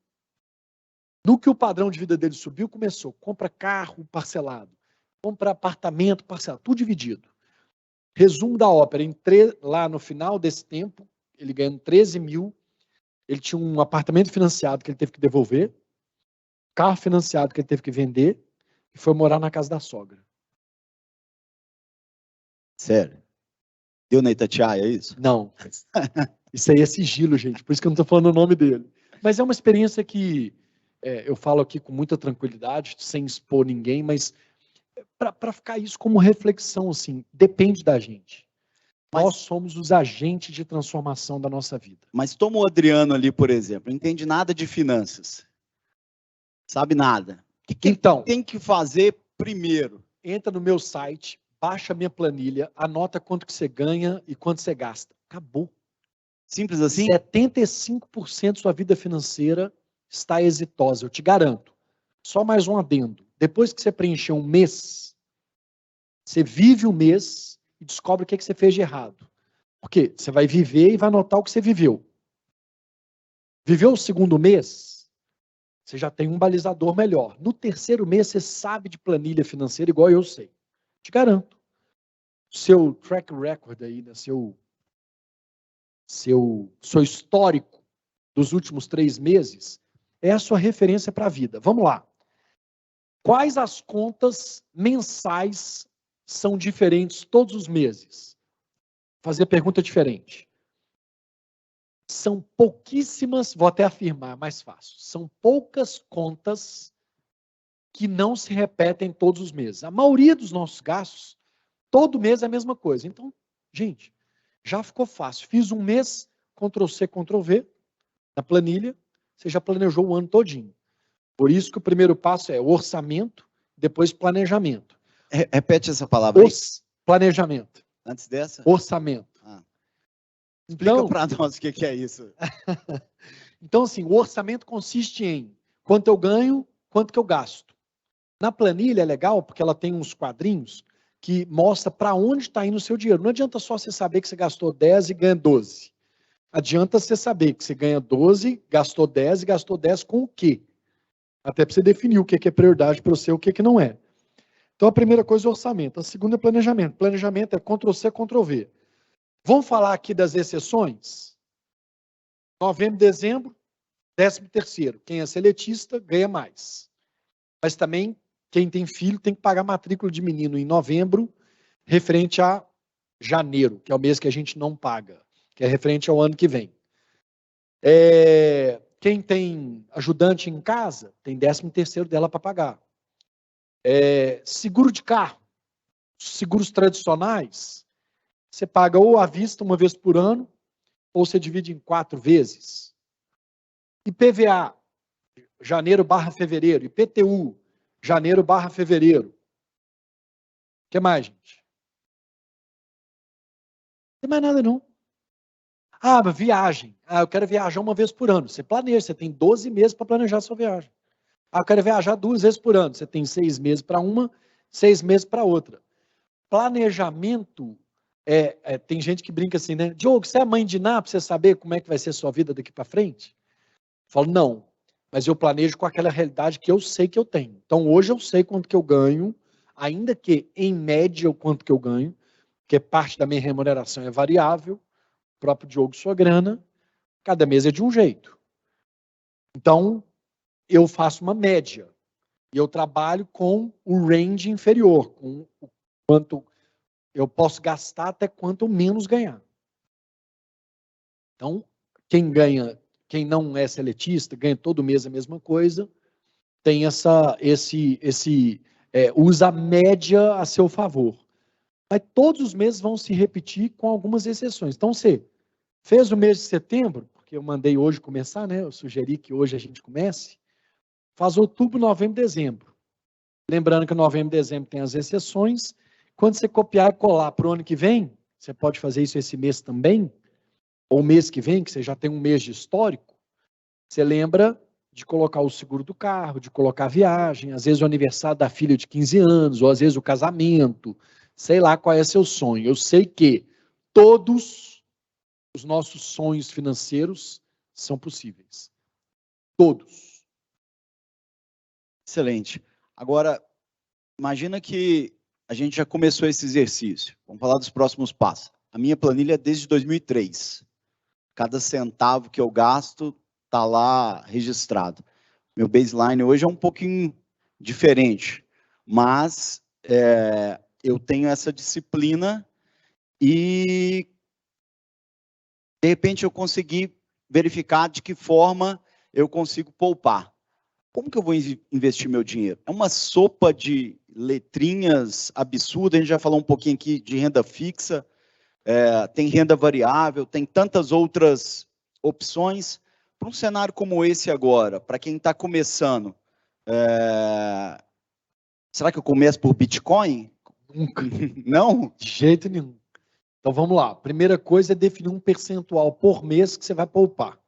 No que o padrão de vida dele subiu, começou, compra carro parcelado, compra apartamento parcelado, tudo dividido. Resumo da ópera, lá no final desse tempo, ele ganhando 13.000, ele tinha um apartamento financiado que ele teve que devolver, carro financiado que ele teve que vender, e foi morar na casa da sogra. Sério? Deu na Itatiaia, é isso? Não. Isso aí é sigilo, gente. Por isso que eu não estou falando o nome dele. Mas é uma experiência que eu falo aqui com muita tranquilidade, sem expor ninguém, mas para ficar isso como reflexão, assim, depende da gente. Nós somos os agentes de transformação da nossa vida. Mas toma o Adriano ali, por exemplo, não entende nada de finanças. Sabe nada. O que então, tem que fazer primeiro? Entra no meu site, baixa minha planilha, anota quanto que você ganha e quanto você gasta. Acabou. Simples assim? 75% da sua vida financeira está exitosa, eu te garanto. Só mais um adendo. Depois que você preencher um mês, você vive o mês e descobre o que você fez de errado. Porque você vai viver e vai anotar o que você viveu. Viveu o segundo mês, você já tem um balizador melhor. No terceiro mês, você sabe de planilha financeira igual eu sei. Te garanto. Seu track record aí, né, seu histórico dos últimos 3 meses é a sua referência para a vida. Vamos lá. Quais as contas mensais são diferentes todos os meses? Fazer pergunta diferente. São pouquíssimas, vou até afirmar, mais fácil. São poucas contas que não se repetem todos os meses. A maioria dos nossos gastos, todo mês é a mesma coisa. Então, gente, já ficou fácil. Fiz um mês, Ctrl+C, Ctrl+V, na planilha, você já planejou o ano todinho. Por isso que o primeiro passo é orçamento, depois planejamento. Repete essa palavra aí. Planejamento. Antes dessa? Orçamento. Explica então, para nós o que é isso. Então, assim, o orçamento consiste em quanto eu ganho, quanto que eu gasto. Na planilha é legal porque ela tem uns quadrinhos que mostra para onde está indo o seu dinheiro. Não adianta só você saber que você gastou 10 e ganha 12. Adianta você saber que você ganha 12, gastou 10 e gastou 10 com o quê? Até para você definir o que é prioridade para você e o que não é. Então, a primeira coisa é orçamento. A segunda é planejamento. Planejamento é Ctrl+C, Ctrl+V. Vamos falar aqui das exceções? Novembro, dezembro, 13º. Quem é seletista ganha mais. Mas também, quem tem filho tem que pagar matrícula de menino em novembro, referente a janeiro, que é o mês que a gente não paga, que é referente ao ano que vem. Quem tem ajudante em casa, tem 13º dela para pagar. Seguro de carro, seguros tradicionais, você paga ou à vista uma vez por ano, ou você divide em 4 vezes. IPVA, janeiro/fevereiro. IPTU, janeiro/fevereiro. O que mais, gente? Não tem mais nada, não. Viagem. Eu quero viajar uma vez por ano. Você planeja, você tem 12 meses para planejar a sua viagem. Eu quero viajar 2 vezes por ano. Você tem 6 meses para uma, 6 meses para outra. Planejamento, tem gente que brinca assim, né? Diogo, você é mãe de Ná para você saber como é que vai ser a sua vida daqui para frente? Eu falo, não. Mas eu planejo com aquela realidade que eu sei que eu tenho. Então, hoje eu sei quanto que eu ganho, ainda que, em média, o quanto que eu ganho, porque parte da minha remuneração é variável, o próprio Diogo, sua grana, cada mês é de um jeito. Então, eu faço uma média. E eu trabalho com o range inferior, com o quanto eu posso gastar até quanto eu menos ganhar. Então, quem não é seletista, ganha todo mês a mesma coisa, tem usa a média a seu favor. Mas todos os meses vão se repetir com algumas exceções. Então, você fez o mês de setembro, porque eu mandei hoje começar, né? Eu sugeri que hoje a gente comece. Faz outubro, novembro, dezembro. Lembrando que novembro e dezembro tem as exceções. Quando você copiar e colar para o ano que vem, você pode fazer isso esse mês também, ou mês que vem, que você já tem um mês de histórico, você lembra de colocar o seguro do carro, de colocar a viagem, às vezes o aniversário da filha de 15 anos, ou às vezes o casamento, sei lá qual é seu sonho. Eu sei que todos os nossos sonhos financeiros são possíveis. Todos. Excelente. Agora, imagina que a gente já começou esse exercício. Vamos falar dos próximos passos. A minha planilha é desde 2003. Cada centavo que eu gasto está lá registrado. Meu baseline hoje é um pouquinho diferente, mas eu tenho essa disciplina e, de repente, eu consegui verificar de que forma eu consigo poupar. como que eu vou investir meu dinheiro? É uma sopa de letrinhas absurda, a gente já falou um pouquinho aqui de renda fixa, tem renda variável, tem tantas outras opções. Para um cenário como esse agora, para quem está começando, será que eu começo por Bitcoin? Nunca. Não? De jeito nenhum. Então vamos lá. Primeira coisa é definir um percentual por mês que você vai poupar.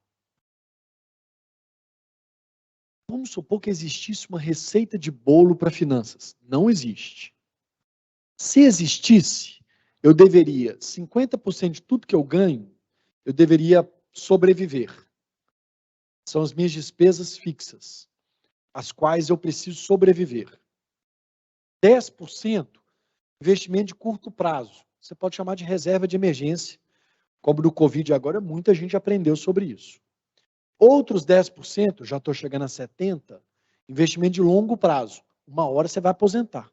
Vamos supor que existisse uma receita de bolo para finanças. Não existe. Se existisse, eu deveria, 50% de tudo que eu ganho, eu deveria sobreviver. São as minhas despesas fixas, as quais eu preciso sobreviver. 10%, investimento de curto prazo. Você pode chamar de reserva de emergência. Como no Covid agora, muita gente aprendeu sobre isso. Outros 10%, já estou chegando a 70%, investimento de longo prazo. Uma hora você vai aposentar.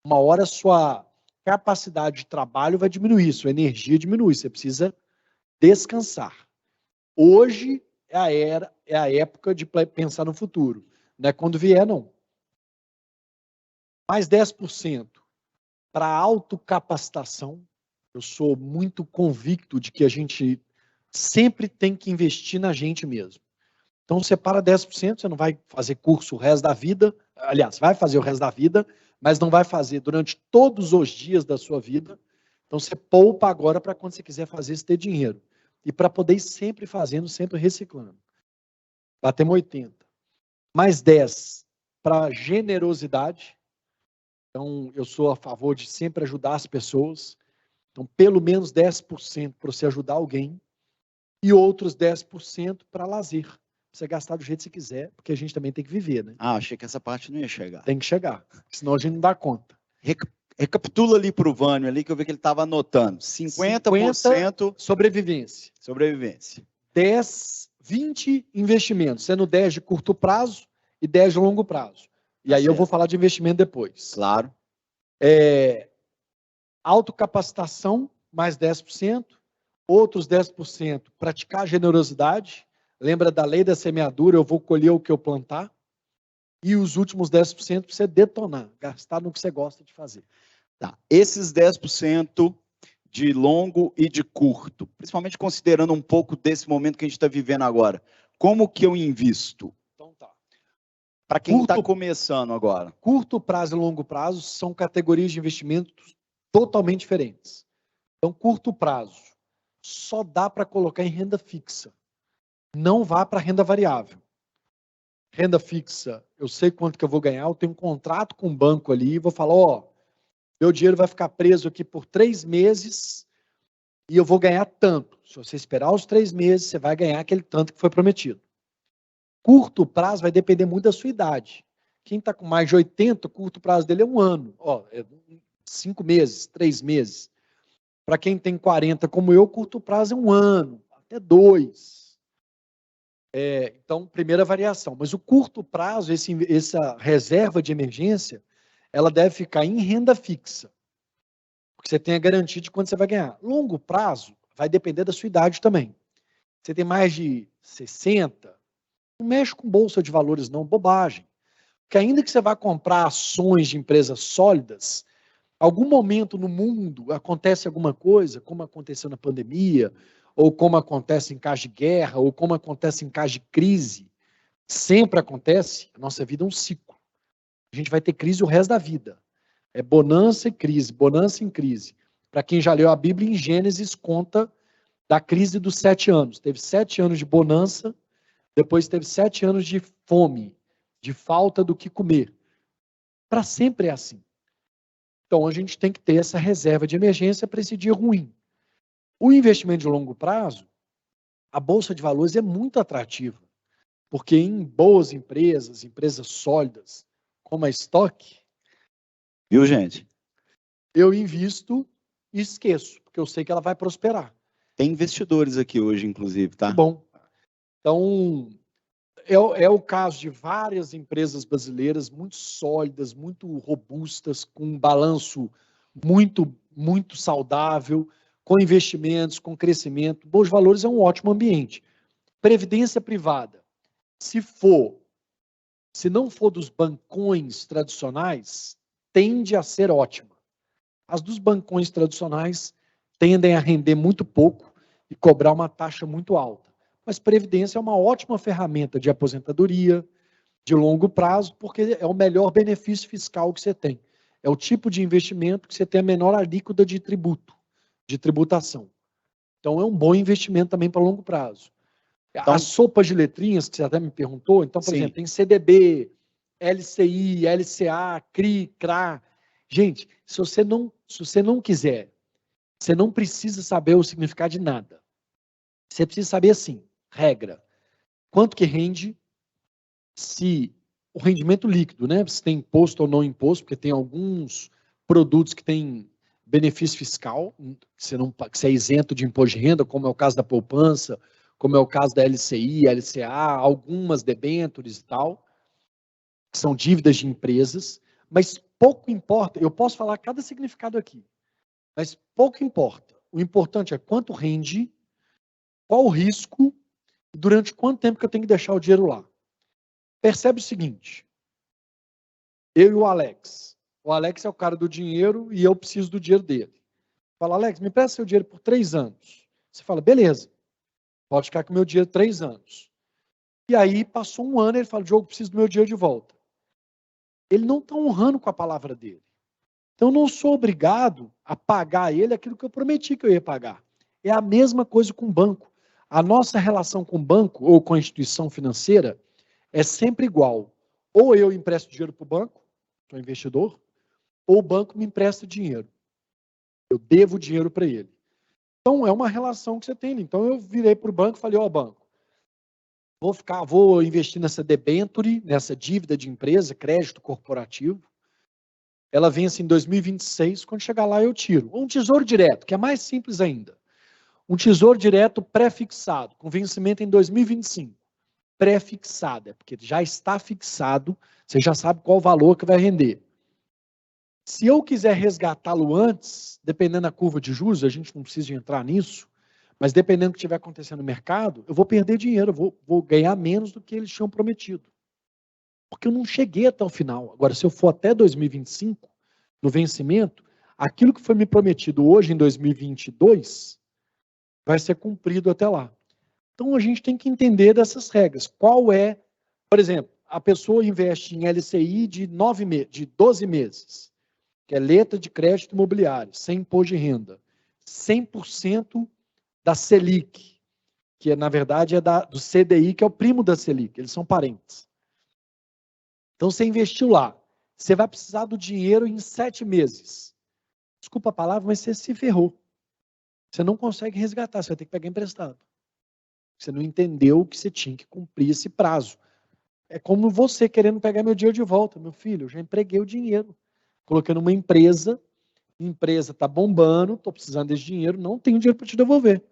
Uma hora sua capacidade de trabalho vai diminuir, sua energia diminui, você precisa descansar. Hoje é a época de pensar no futuro. Não é quando vier, não. Mais 10% para autocapacitação. Eu sou muito convicto de que a gente sempre tem que investir na gente mesmo. Então, separa 10%, você não vai fazer curso o resto da vida, aliás, vai fazer o resto da vida, mas não vai fazer durante todos os dias da sua vida. Então, você poupa agora para quando você quiser fazer, você ter dinheiro. E para poder ir sempre fazendo, sempre reciclando. Batemos 80%. Mais 10% para generosidade. Então, eu sou a favor de sempre ajudar as pessoas. Então, pelo menos 10% para você ajudar alguém e outros 10% para lazer. Pra você gastar do jeito que você quiser, porque a gente também tem que viver, né? Ah, achei que essa parte não ia chegar. Tem que chegar, senão a gente não dá conta. Recapitula ali para o Vânio, ali, que eu vi que ele estava anotando. 50% sobrevivência. Sobrevivência. 10, 20 investimentos, sendo 10 de curto prazo e 10 de longo prazo. E aí eu vou falar de investimento depois. Claro. Autocapacitação, mais 10%. Outros 10%, praticar generosidade. Lembra da lei da semeadura, eu vou colher o que eu plantar. E os últimos 10% para você detonar, gastar no que você gosta de fazer. Tá. Esses 10% de longo e de curto, principalmente considerando um pouco desse momento que a gente está vivendo agora, como que eu invisto? Então tá. Para quem está começando agora. Curto prazo e longo prazo são categorias de investimentos totalmente diferentes. Então, curto prazo só dá para colocar em renda fixa. Não vá para renda variável. Renda fixa, eu sei quanto que eu vou ganhar, eu tenho um contrato com o banco ali, vou falar, ó, meu dinheiro vai ficar preso aqui por 3 meses e eu vou ganhar tanto. Se você esperar os 3 meses, você vai ganhar aquele tanto que foi prometido. Curto prazo vai depender muito da sua idade. Quem está com mais de 80, o curto prazo dele é 1 ano. Ó, 5 meses, 3 meses. Para quem tem 40, como eu, curto prazo é 1 ano, até 2. Então, primeira variação. Mas o curto prazo, essa reserva de emergência, ela deve ficar em renda fixa. Porque você tem a garantia de quanto você vai ganhar. Longo prazo vai depender da sua idade também. Você tem mais de 60, não mexe com bolsa de valores não, bobagem. Porque ainda que você vá comprar ações de empresas sólidas, algum momento no mundo acontece alguma coisa, como aconteceu na pandemia, ou como acontece em caso de guerra, ou como acontece em caso de crise. Sempre acontece, a nossa vida é um ciclo. A gente vai ter crise o resto da vida. É bonança e crise, bonança em crise. Para quem já leu a Bíblia, em Gênesis conta da crise dos 7 anos. Teve 7 anos de bonança, depois teve 7 anos de fome, de falta do que comer. Para sempre é assim. Então, a gente tem que ter essa reserva de emergência para esse dia ruim. O investimento de longo prazo, a Bolsa de Valores é muito atrativa, porque em boas empresas, empresas sólidas, como a Stock, viu, gente? Eu invisto e esqueço, porque eu sei que ela vai prosperar. Tem investidores aqui hoje, inclusive, tá? Que bom. Então, é o caso de várias empresas brasileiras muito sólidas, muito robustas, com um balanço muito saudável, com investimentos, com crescimento. Bolsa de Valores é um ótimo ambiente. Previdência privada. Se for se não for dos bancões tradicionais, tende a ser ótima. As dos bancões tradicionais tendem a render muito pouco e cobrar uma taxa muito alta. Mas previdência é uma ótima ferramenta de aposentadoria, de longo prazo, porque é o melhor benefício fiscal que você tem. É o tipo de investimento que você tem a menor alíquota de tributo, de tributação. Então é um bom investimento também para longo prazo. Então, As sopas de letrinhas, que você até me perguntou, então, por sim. exemplo, tem CDB, LCI, LCA, CRI, CRA. Gente, se você não quiser, você não precisa saber o significado de nada. Você precisa saber, assim, regra. Quanto que rende, se o rendimento líquido, né? Se tem imposto ou não imposto, porque tem alguns produtos que têm benefício fiscal, que você é isento de imposto de renda, como é o caso da poupança, como é o caso da LCI, LCA, algumas debêntures e tal, que são dívidas de empresas, mas pouco importa, eu posso falar cada significado aqui, mas pouco importa. O importante é quanto rende, qual o risco, e durante quanto tempo que eu tenho que deixar o dinheiro lá. Percebe o seguinte, eu e o Alex é o cara do dinheiro e eu preciso do dinheiro dele. Fala, Alex, me presta seu dinheiro por 3 anos. Você fala, beleza, pode ficar com o meu dinheiro 3 anos. E aí passou 1 ano, ele fala, Diogo, preciso do meu dinheiro de volta. Ele não está honrando com a palavra dele. Então, eu não sou obrigado a pagar a ele aquilo que eu prometi que eu ia pagar. É a mesma coisa com o banco. A nossa relação com o banco ou com a instituição financeira é sempre igual. Ou eu empresto dinheiro para o banco, sou investidor, ou o banco me empresta dinheiro. Eu devo dinheiro para ele. Então, é uma relação que você tem. Então, eu virei para o banco e falei, ó, banco, vou investir nessa debenture, nessa dívida de empresa, crédito corporativo. Ela vence em 2026, quando chegar lá eu tiro. Ou um tesouro direto, que é mais simples ainda. Um tesouro direto pré-fixado, com vencimento em 2025. Pré-fixado, é porque já está fixado, você já sabe qual o valor que vai render. Se eu quiser resgatá-lo antes, dependendo da curva de juros, a gente não precisa entrar nisso, mas dependendo do que estiver acontecendo no mercado, eu vou perder dinheiro, eu vou ganhar menos do que eles tinham prometido. Porque eu não cheguei até o final. Agora, se eu for até 2025, no vencimento, aquilo que foi me prometido hoje, em 2022, vai ser cumprido até lá. Então, a gente tem que entender dessas regras. Qual é, por exemplo, a pessoa investe em LCI de 12 meses, que é letra de crédito imobiliário, sem imposto de renda, 100% da Selic, que na verdade é do CDI, que é o primo da Selic, eles são parentes. Então, você investiu lá, você vai precisar do dinheiro em 7 meses. Desculpa a palavra, mas você se ferrou. Você não consegue resgatar, você vai ter que pegar emprestado. Você não entendeu que você tinha que cumprir esse prazo. É como você querendo pegar meu dinheiro de volta. Meu filho, eu já empreguei o dinheiro. Coloquei numa empresa, a empresa está bombando, estou precisando desse dinheiro, não tenho dinheiro para te devolver.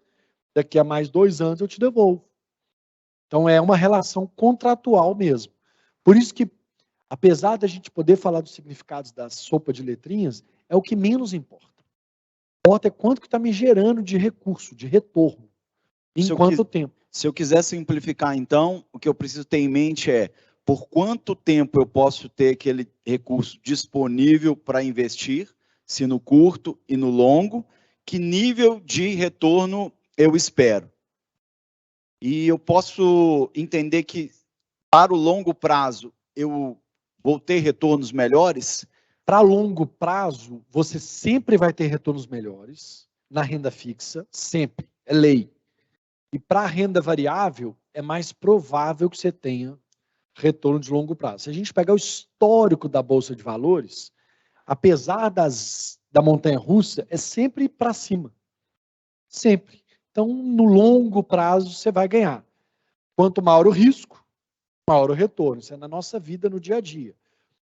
Daqui a mais 2 anos eu te devolvo. Então é uma relação contratual mesmo. Por isso que, apesar da gente poder falar dos significados da sopa de letrinhas, é o que menos importa. O que importa é quanto que está me gerando de recurso, de retorno. Em quanto tempo? Se eu quiser simplificar, então, o que eu preciso ter em mente é por quanto tempo eu posso ter aquele recurso disponível para investir, se no curto e no longo, que nível de retorno eu espero. E eu posso entender que, para o longo prazo, eu vou ter retornos melhores? Para longo prazo, você sempre vai ter retornos melhores na renda fixa, sempre, é lei. E para a renda variável, é mais provável que você tenha retorno de longo prazo. Se a gente pegar o histórico da Bolsa de Valores, apesar da montanha-russa, é sempre para cima. Sempre. Então, no longo prazo, você vai ganhar. Quanto maior o risco, maior o retorno. Isso é na nossa vida, no dia a dia.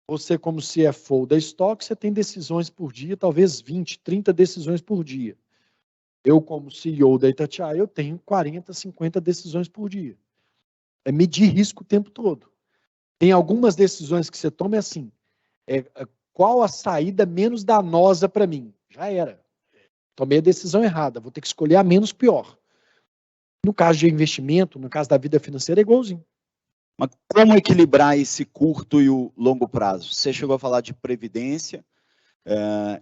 Você, como CFO da Stock, você tem decisões por dia, talvez 20, 30 decisões por dia. Eu, como CEO da Itatiaia, eu tenho 40, 50 decisões por dia. É medir risco o tempo todo. Tem algumas decisões que você toma assim, qual a saída menos danosa para mim? Já era. Tomei a decisão errada, vou ter que escolher a menos pior. No caso de investimento, no caso da vida financeira, é igualzinho. Mas como equilibrar esse curto e o longo prazo? Você chegou a falar de previdência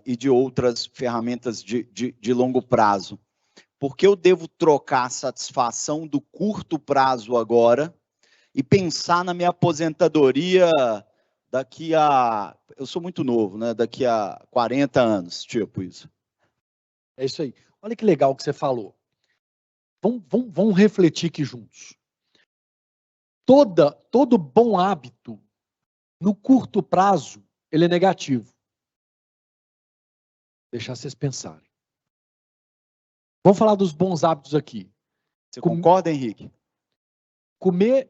e de outras ferramentas de longo prazo. Por que eu devo trocar a satisfação do curto prazo agora e pensar na minha aposentadoria daqui a... Eu sou muito novo, né? Daqui a 40 anos, tipo isso. É isso aí. Olha que legal que você falou. Vamos refletir aqui juntos. Todo bom hábito, no curto prazo, ele é negativo. Deixar vocês pensarem. Vamos falar dos bons hábitos aqui. Você concorda, Henrique? Comer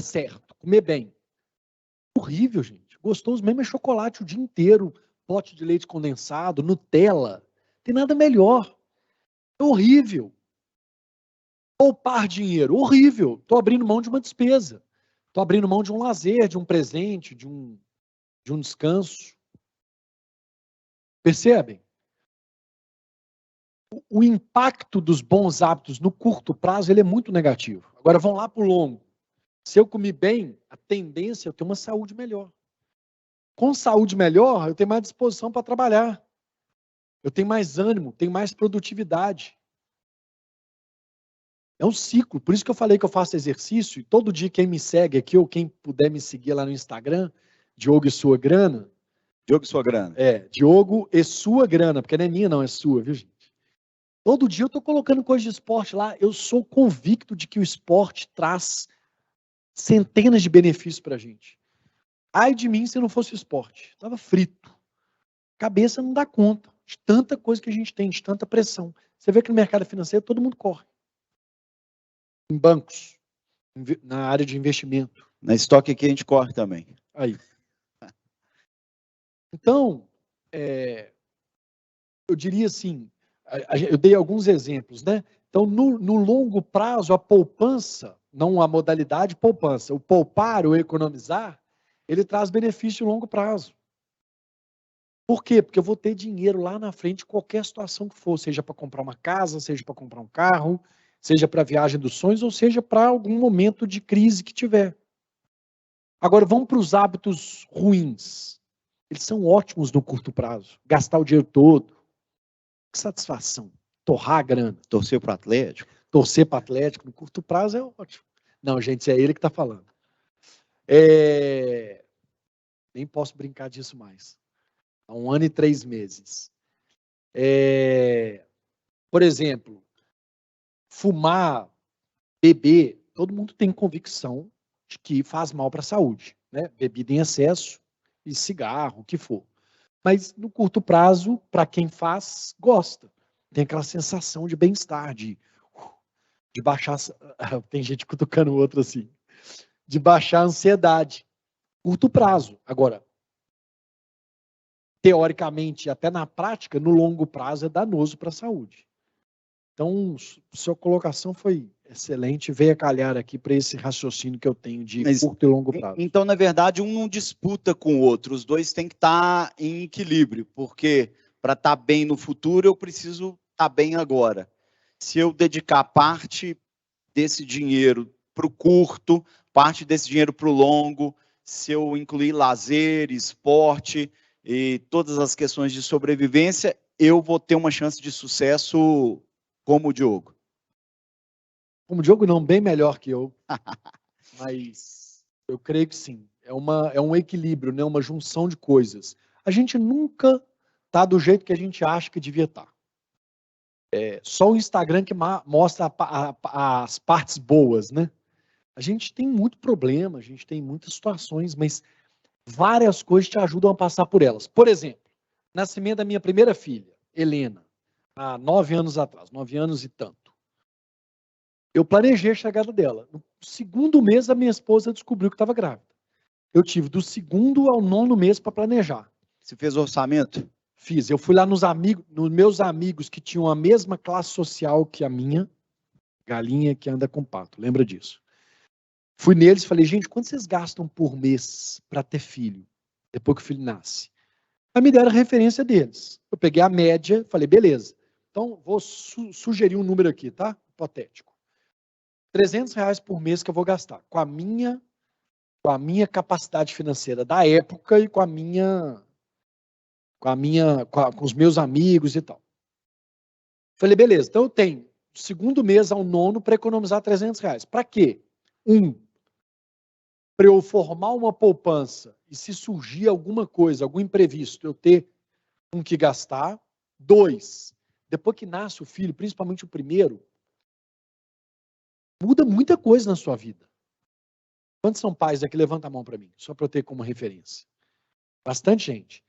certo, comer bem. Horrível, gente. Gostoso mesmo é chocolate o dia inteiro, pote de leite condensado, Nutella. Tem nada melhor. É horrível. Poupar dinheiro, horrível. Estou abrindo mão de uma despesa. Estou abrindo mão de um lazer, de um presente, de um descanso. Percebem? O impacto dos bons hábitos no curto prazo ele é muito negativo. Agora vamos lá para o longo. Se eu comer bem, a tendência é eu ter uma saúde melhor. Com saúde melhor, eu tenho mais disposição para trabalhar. Eu tenho mais ânimo, tenho mais produtividade. É um ciclo. Por isso que eu falei que eu faço exercício. E todo dia quem me segue aqui, ou quem puder me seguir lá no Instagram, Diogo e Sua Grana. Diogo e Sua Grana. Diogo e Sua Grana, porque não é minha não, é sua, viu, gente? Todo dia eu estou colocando coisa de esporte lá. Eu sou convicto de que o esporte traz centenas de benefícios para a gente. Ai de mim se não fosse o esporte. Estava frito. Cabeça não dá conta de tanta coisa que a gente tem, de tanta pressão. Você vê que no mercado financeiro todo mundo corre. Em bancos, na área de investimento. Na estoque aqui a gente corre também. Aí. Então, eu diria assim, eu dei alguns exemplos, né? Então, no longo prazo, a poupança, não a modalidade poupança, o poupar ou economizar, ele traz benefício de longo prazo. Por quê? Porque eu vou ter dinheiro lá na frente, qualquer situação que for, seja para comprar uma casa, seja para comprar um carro, seja para a viagem dos sonhos, ou seja para algum momento de crise que tiver. Agora, vamos para os hábitos ruins. Eles são ótimos no curto prazo. Gastar o dinheiro todo. Que satisfação. Torrar a grana. Torcer para o Atlético. Torcer para o Atlético no curto prazo é ótimo. Não, gente, é ele que está falando. Nem posso brincar disso mais. Há 1 ano e 3 meses. Por exemplo, fumar, beber, todo mundo tem convicção de que faz mal para a saúde. Né? Bebida em excesso e cigarro, o que for. Mas no curto prazo, para quem faz, gosta. Tem aquela sensação de bem-estar, de baixar... Tem gente cutucando o outro assim. De baixar a ansiedade. Curto prazo. Agora, teoricamente, até na prática, no longo prazo é danoso para a saúde. Então, sua colocação foi excelente, veio a calhar aqui para esse raciocínio que eu tenho de curto e longo prazo. Então, na verdade, um não disputa com o outro, os dois têm que estar em equilíbrio, porque para estar bem no futuro, eu preciso estar bem agora. Se eu dedicar parte desse dinheiro para o curto, parte desse dinheiro para o longo, se eu incluir lazer, esporte e todas as questões de sobrevivência, eu vou ter uma chance de sucesso como o Diogo. Como o Diogo não, bem melhor que eu. Mas eu creio que sim. É um equilíbrio, né? Uma junção de coisas. A gente nunca está do jeito que a gente acha que devia estar. Só o Instagram que mostra as partes boas, né? A gente tem muito problema, a gente tem muitas situações, mas várias coisas te ajudam a passar por elas. Por exemplo, nascimento da minha primeira filha, Helena, há 9 anos atrás, 9 anos e tanto. Eu planejei a chegada dela. No segundo mês, a minha esposa descobriu que estava grávida. Eu tive do 2º ao 9º mês para planejar. Você fez orçamento? Fiz. Eu fui lá nos meus amigos que tinham a mesma classe social que a minha, galinha que anda com pato, lembra disso? Fui neles e falei, gente, quanto vocês gastam por mês para ter filho, depois que o filho nasce? Aí me deram a referência deles. Eu peguei a média, falei, beleza. Então, vou sugerir um número aqui, tá? Hipotético. R$300 por mês que eu vou gastar. Com a minha com a minha capacidade financeira da época e com os meus amigos e tal. Falei, beleza, então eu tenho do segundo mês ao nono para economizar R$300. Para quê? Para eu formar uma poupança e se surgir alguma coisa, algum imprevisto, eu ter com que gastar. 2, depois que nasce o filho, principalmente o primeiro, muda muita coisa na sua vida. Quantos são pais aqui? Levanta a mão para mim, só para eu ter como referência. Bastante gente.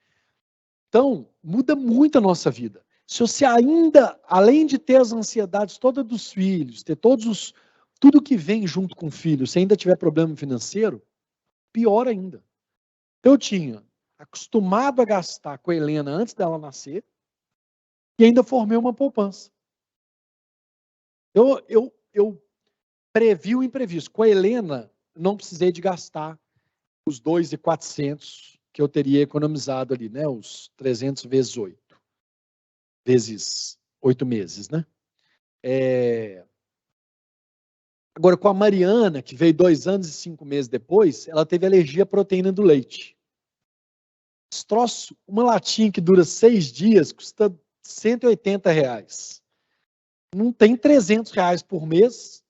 Então, muda muito a nossa vida. Se você ainda, além de ter as ansiedades todas dos filhos, ter tudo que vem junto com o filho, se ainda tiver problema financeiro, pior ainda. Eu tinha acostumado a gastar com a Helena antes dela nascer e ainda formei uma poupança. Eu previ o imprevisto. Com a Helena, não precisei de gastar os 2.400 que eu teria economizado ali, né? Os 300 vezes 8. Vezes 8 meses, né? Agora, com a Mariana, que veio 2 anos e 5 meses depois, ela teve alergia à proteína do leite. Esse troço, uma latinha que dura 6 dias, custa R$180. Não tem R$300 por mês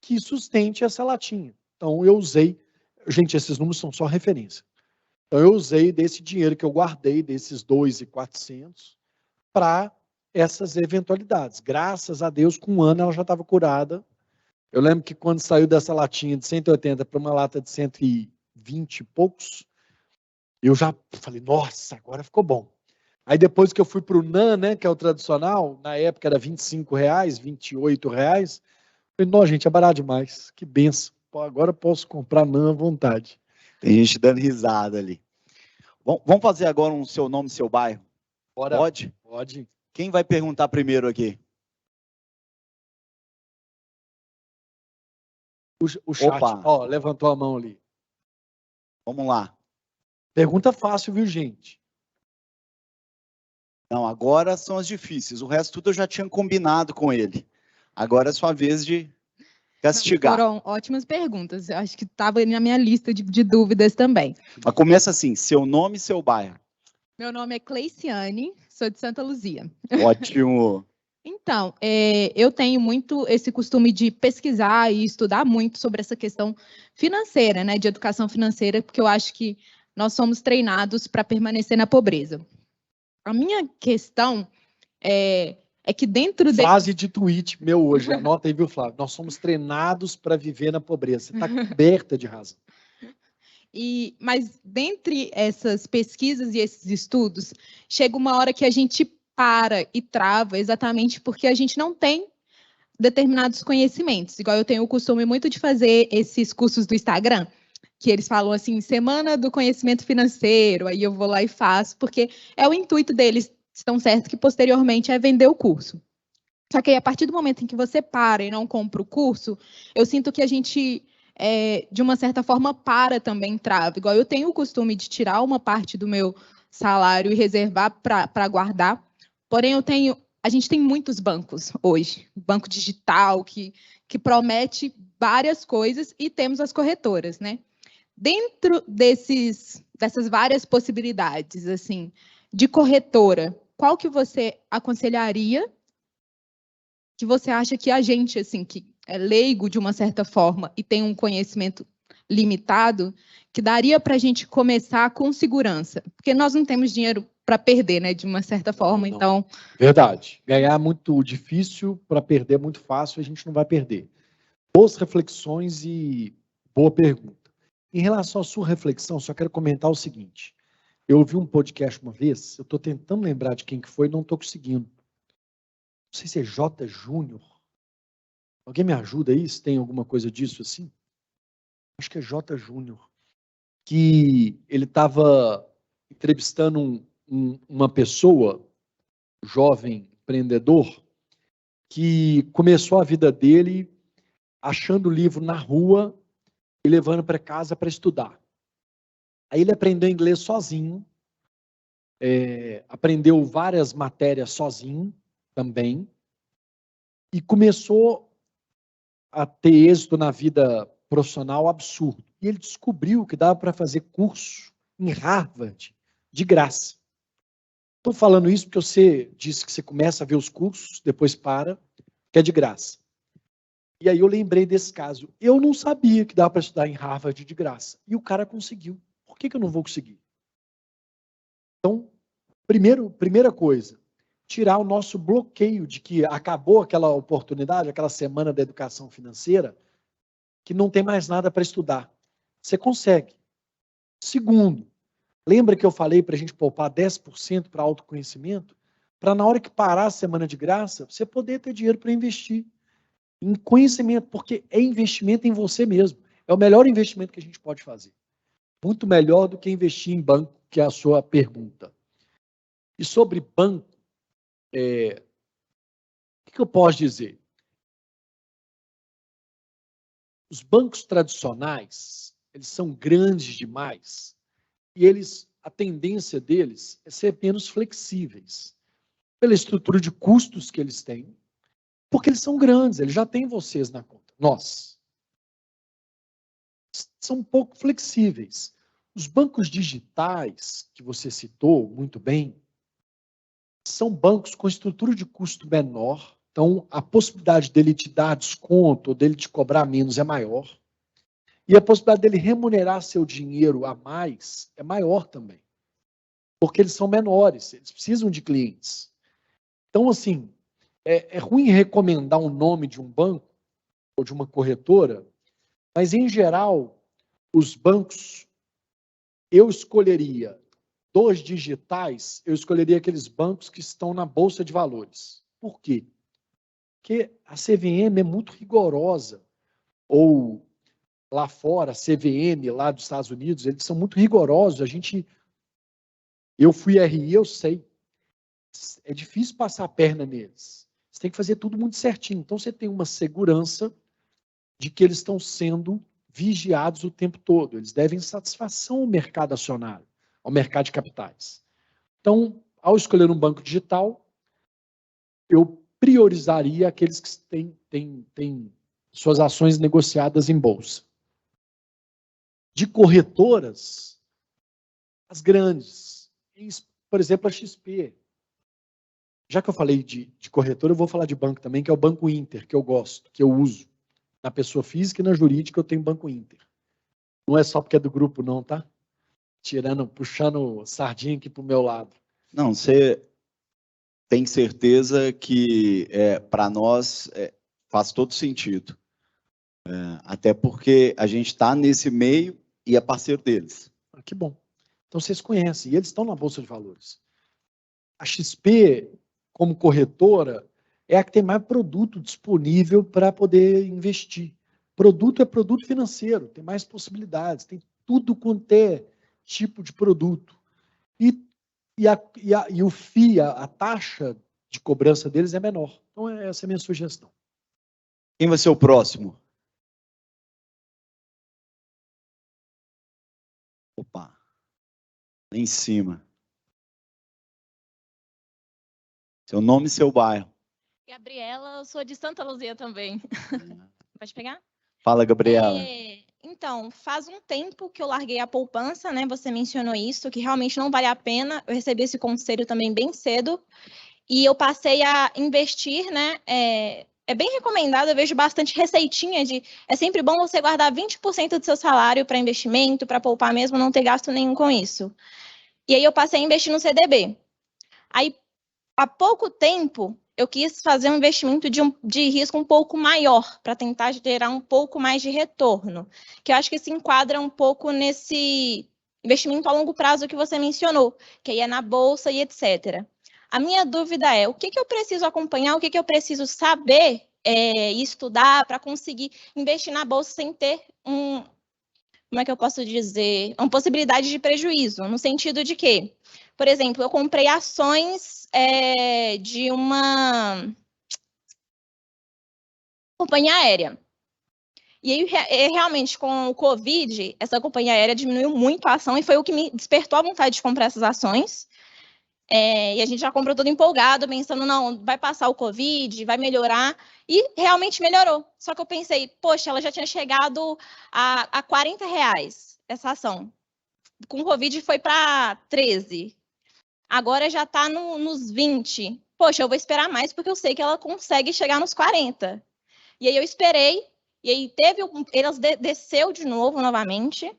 que sustente essa latinha. Então, eu usei... Gente, esses números são só referência. Então, eu usei desse dinheiro que eu guardei, desses 2.400, para essas eventualidades. Graças a Deus, com 1 ano ela já estava curada. Eu lembro que quando saiu dessa latinha de 180 para uma lata de 120 e poucos, eu já falei, nossa, agora ficou bom. Aí depois que eu fui para o NAN, né, que é o tradicional, na época era R$25, R$28. Falei, não, gente, é barato demais. Que benção. Agora posso comprar NAN à vontade. Tem gente dando risada ali. Bom, vamos fazer agora um seu nome, seu bairro? Bora. Pode? Pode. Quem vai perguntar primeiro aqui? O chat, Opa. ó, levantou a mão ali. Vamos lá. Pergunta fácil, viu, gente? Não, agora são as difíceis. O resto tudo eu já tinha combinado com ele. Agora é sua vez de castigar. Foram ótimas perguntas. Eu acho que estava na minha lista de dúvidas também. Mas começa assim, seu nome e seu bairro. Meu nome é Cleiciane, sou de Santa Luzia. Ótimo. Então, eu tenho muito esse costume de pesquisar e estudar muito sobre essa questão financeira, né, de educação financeira, porque eu acho que nós somos treinados para permanecer na pobreza. A minha questão é que dentro Frase de tweet meu hoje, anota aí, viu, Flávio? Nós somos treinados para viver na pobreza. Você está coberta de razão. Mas dentre essas pesquisas e esses estudos, chega uma hora que a gente para e trava exatamente porque a gente não tem determinados conhecimentos. Igual eu tenho o costume muito de fazer esses cursos do Instagram, que eles falam assim, Semana do Conhecimento Financeiro, aí eu vou lá e faço, porque é o intuito deles, estão certo que posteriormente é vender o curso. Só que aí, a partir do momento em que você para e não compra o curso, eu sinto que a gente, de uma certa forma, para também, trava. Igual eu tenho o costume de tirar uma parte do meu salário e reservar para guardar, porém a gente tem muitos bancos hoje, banco digital que promete várias coisas e temos as corretoras, né? Dentro dessas várias possibilidades, assim, de corretora, qual que você aconselharia, que você acha que a gente, assim, que é leigo de uma certa forma e tem um conhecimento limitado, que daria para a gente começar com segurança? Porque nós não temos dinheiro para perder, né, de uma certa forma, não. então... Verdade. Ganhar é muito difícil, para perder é muito fácil, a gente não vai perder. Boas reflexões e boa pergunta. Em relação à sua reflexão, só quero comentar o seguinte. Eu ouvi um podcast uma vez, eu estou tentando lembrar de quem que foi, não estou conseguindo. Não sei se é J. Júnior. Alguém me ajuda aí, se tem alguma coisa disso assim? Acho que é J. Júnior. Que ele estava entrevistando uma pessoa, jovem empreendedor, que começou a vida dele achando o livro na rua e levando para casa para estudar. Aí ele aprendeu inglês sozinho, aprendeu várias matérias sozinho também, e começou a ter êxito na vida profissional absurdo. e ele descobriu que dava para fazer curso em Harvard de graça. Estou falando isso porque você disse que você começa a ver os cursos, depois para, que é de graça. E aí eu lembrei desse caso. Eu não sabia que dava para estudar em Harvard de graça. E o cara conseguiu. Por que eu não vou conseguir? Então, primeira coisa, tirar o nosso bloqueio de que acabou aquela oportunidade, aquela semana da educação financeira, que não tem mais nada para estudar. Você consegue. Segundo, lembra que eu falei para a gente poupar 10% para autoconhecimento? Para na hora que parar a semana de graça, você poder ter dinheiro para investir em conhecimento, porque é investimento em você mesmo. É o melhor investimento que a gente pode fazer. Muito melhor do que investir em banco, que é a sua pergunta. E sobre banco, o que eu posso dizer? Os bancos tradicionais, eles são grandes demais e a tendência deles é ser menos flexíveis pela estrutura de custos que eles têm, porque eles são grandes, eles já têm vocês na conta. Nós. São um pouco flexíveis. Os bancos digitais, que você citou muito bem, são bancos com estrutura de custo menor, então a possibilidade dele te dar desconto ou dele te cobrar menos é maior. E a possibilidade dele remunerar seu dinheiro a mais é maior também. Porque eles são menores, eles precisam de clientes. Então, assim, é ruim recomendar o nome de um banco ou de uma corretora, mas, em geral, os bancos, eu escolheria, dos digitais, eu escolheria aqueles bancos que estão na Bolsa de Valores. Por quê? Porque a CVM é muito rigorosa, ou lá fora, a CVM, lá dos Estados Unidos, eles são muito rigorosos. Eu fui RI, eu sei. É difícil passar a perna neles. Você tem que fazer tudo muito certinho. Então, você tem uma segurança de que eles estão sendo vigiados o tempo todo. Eles devem satisfação ao mercado acionário, ao mercado de capitais. Então, ao escolher um banco digital, eu priorizaria aqueles que têm suas ações negociadas em bolsa. De corretoras, as grandes. Por exemplo, a XP. Já que eu falei de corretora, eu vou falar de banco também, que é o Banco Inter, que eu gosto, que eu uso. Na pessoa física e na jurídica eu tenho Banco Inter. Não é só porque é do grupo não, tá? Puxando sardinha aqui pro meu lado. Não, você tem certeza que para nós faz todo sentido. Até porque a gente está nesse meio e é parceiro deles. Ah, que bom. Então vocês conhecem, e eles estão na Bolsa de Valores. A XP, como corretora, é a que tem mais produto disponível para poder investir. Produto é produto financeiro, tem mais possibilidades, tem tudo quanto é tipo de produto. E o FII, a taxa de cobrança deles é menor. Então, essa é a minha sugestão. Quem vai ser o próximo? Opa, lá em cima. Seu nome e seu bairro. Gabriela, eu sou de Santa Luzia também. Pode pegar? Fala, Gabriela. Então, faz um tempo que eu larguei a poupança, né? Você mencionou isso, que realmente não vale a pena. Eu recebi esse conselho também bem cedo. E eu passei a investir, né? É bem recomendado, eu vejo bastante receitinha de... É sempre bom você guardar 20% do seu salário para investimento, para poupar mesmo, não ter gasto nenhum com isso. E aí eu passei a investir no CDB. Aí, há pouco tempo, eu quis fazer um investimento de risco um pouco maior, para tentar gerar um pouco mais de retorno, que eu acho que se enquadra um pouco nesse investimento a longo prazo que você mencionou, que aí é na bolsa e etc. A minha dúvida é, o que eu preciso acompanhar, o que eu preciso saber e estudar para conseguir investir na bolsa sem ter como é que eu posso dizer, uma possibilidade de prejuízo, no sentido de que, por exemplo, eu comprei ações de uma companhia aérea. E aí, realmente, com o Covid, essa companhia aérea diminuiu muito a ação e foi o que me despertou a vontade de comprar essas ações. E a gente já comprou todo empolgado, pensando, não, vai passar o Covid, vai melhorar. E realmente melhorou. Só que eu pensei, poxa, ela já tinha chegado a R$ 40 essa ação. Com o Covid foi para 13. Agora já está nos 20. Poxa, eu vou esperar mais porque eu sei que ela consegue chegar nos 40. E aí eu esperei, e aí elas desceu de novo, novamente.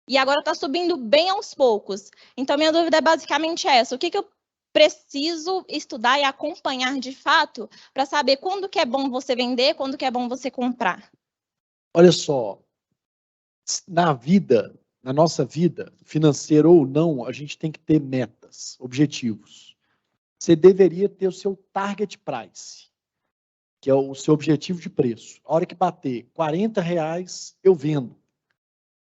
E agora está subindo bem aos poucos. Então, minha dúvida é basicamente essa. O que eu preciso estudar e acompanhar de fato para saber quando que é bom você vender, quando que é bom você comprar? Olha só, na vida, na nossa vida, financeira ou não, a gente tem que ter metas, objetivos. Você deveria ter o seu target price, que é o seu objetivo de preço. A hora que bater R$ 40, eu vendo.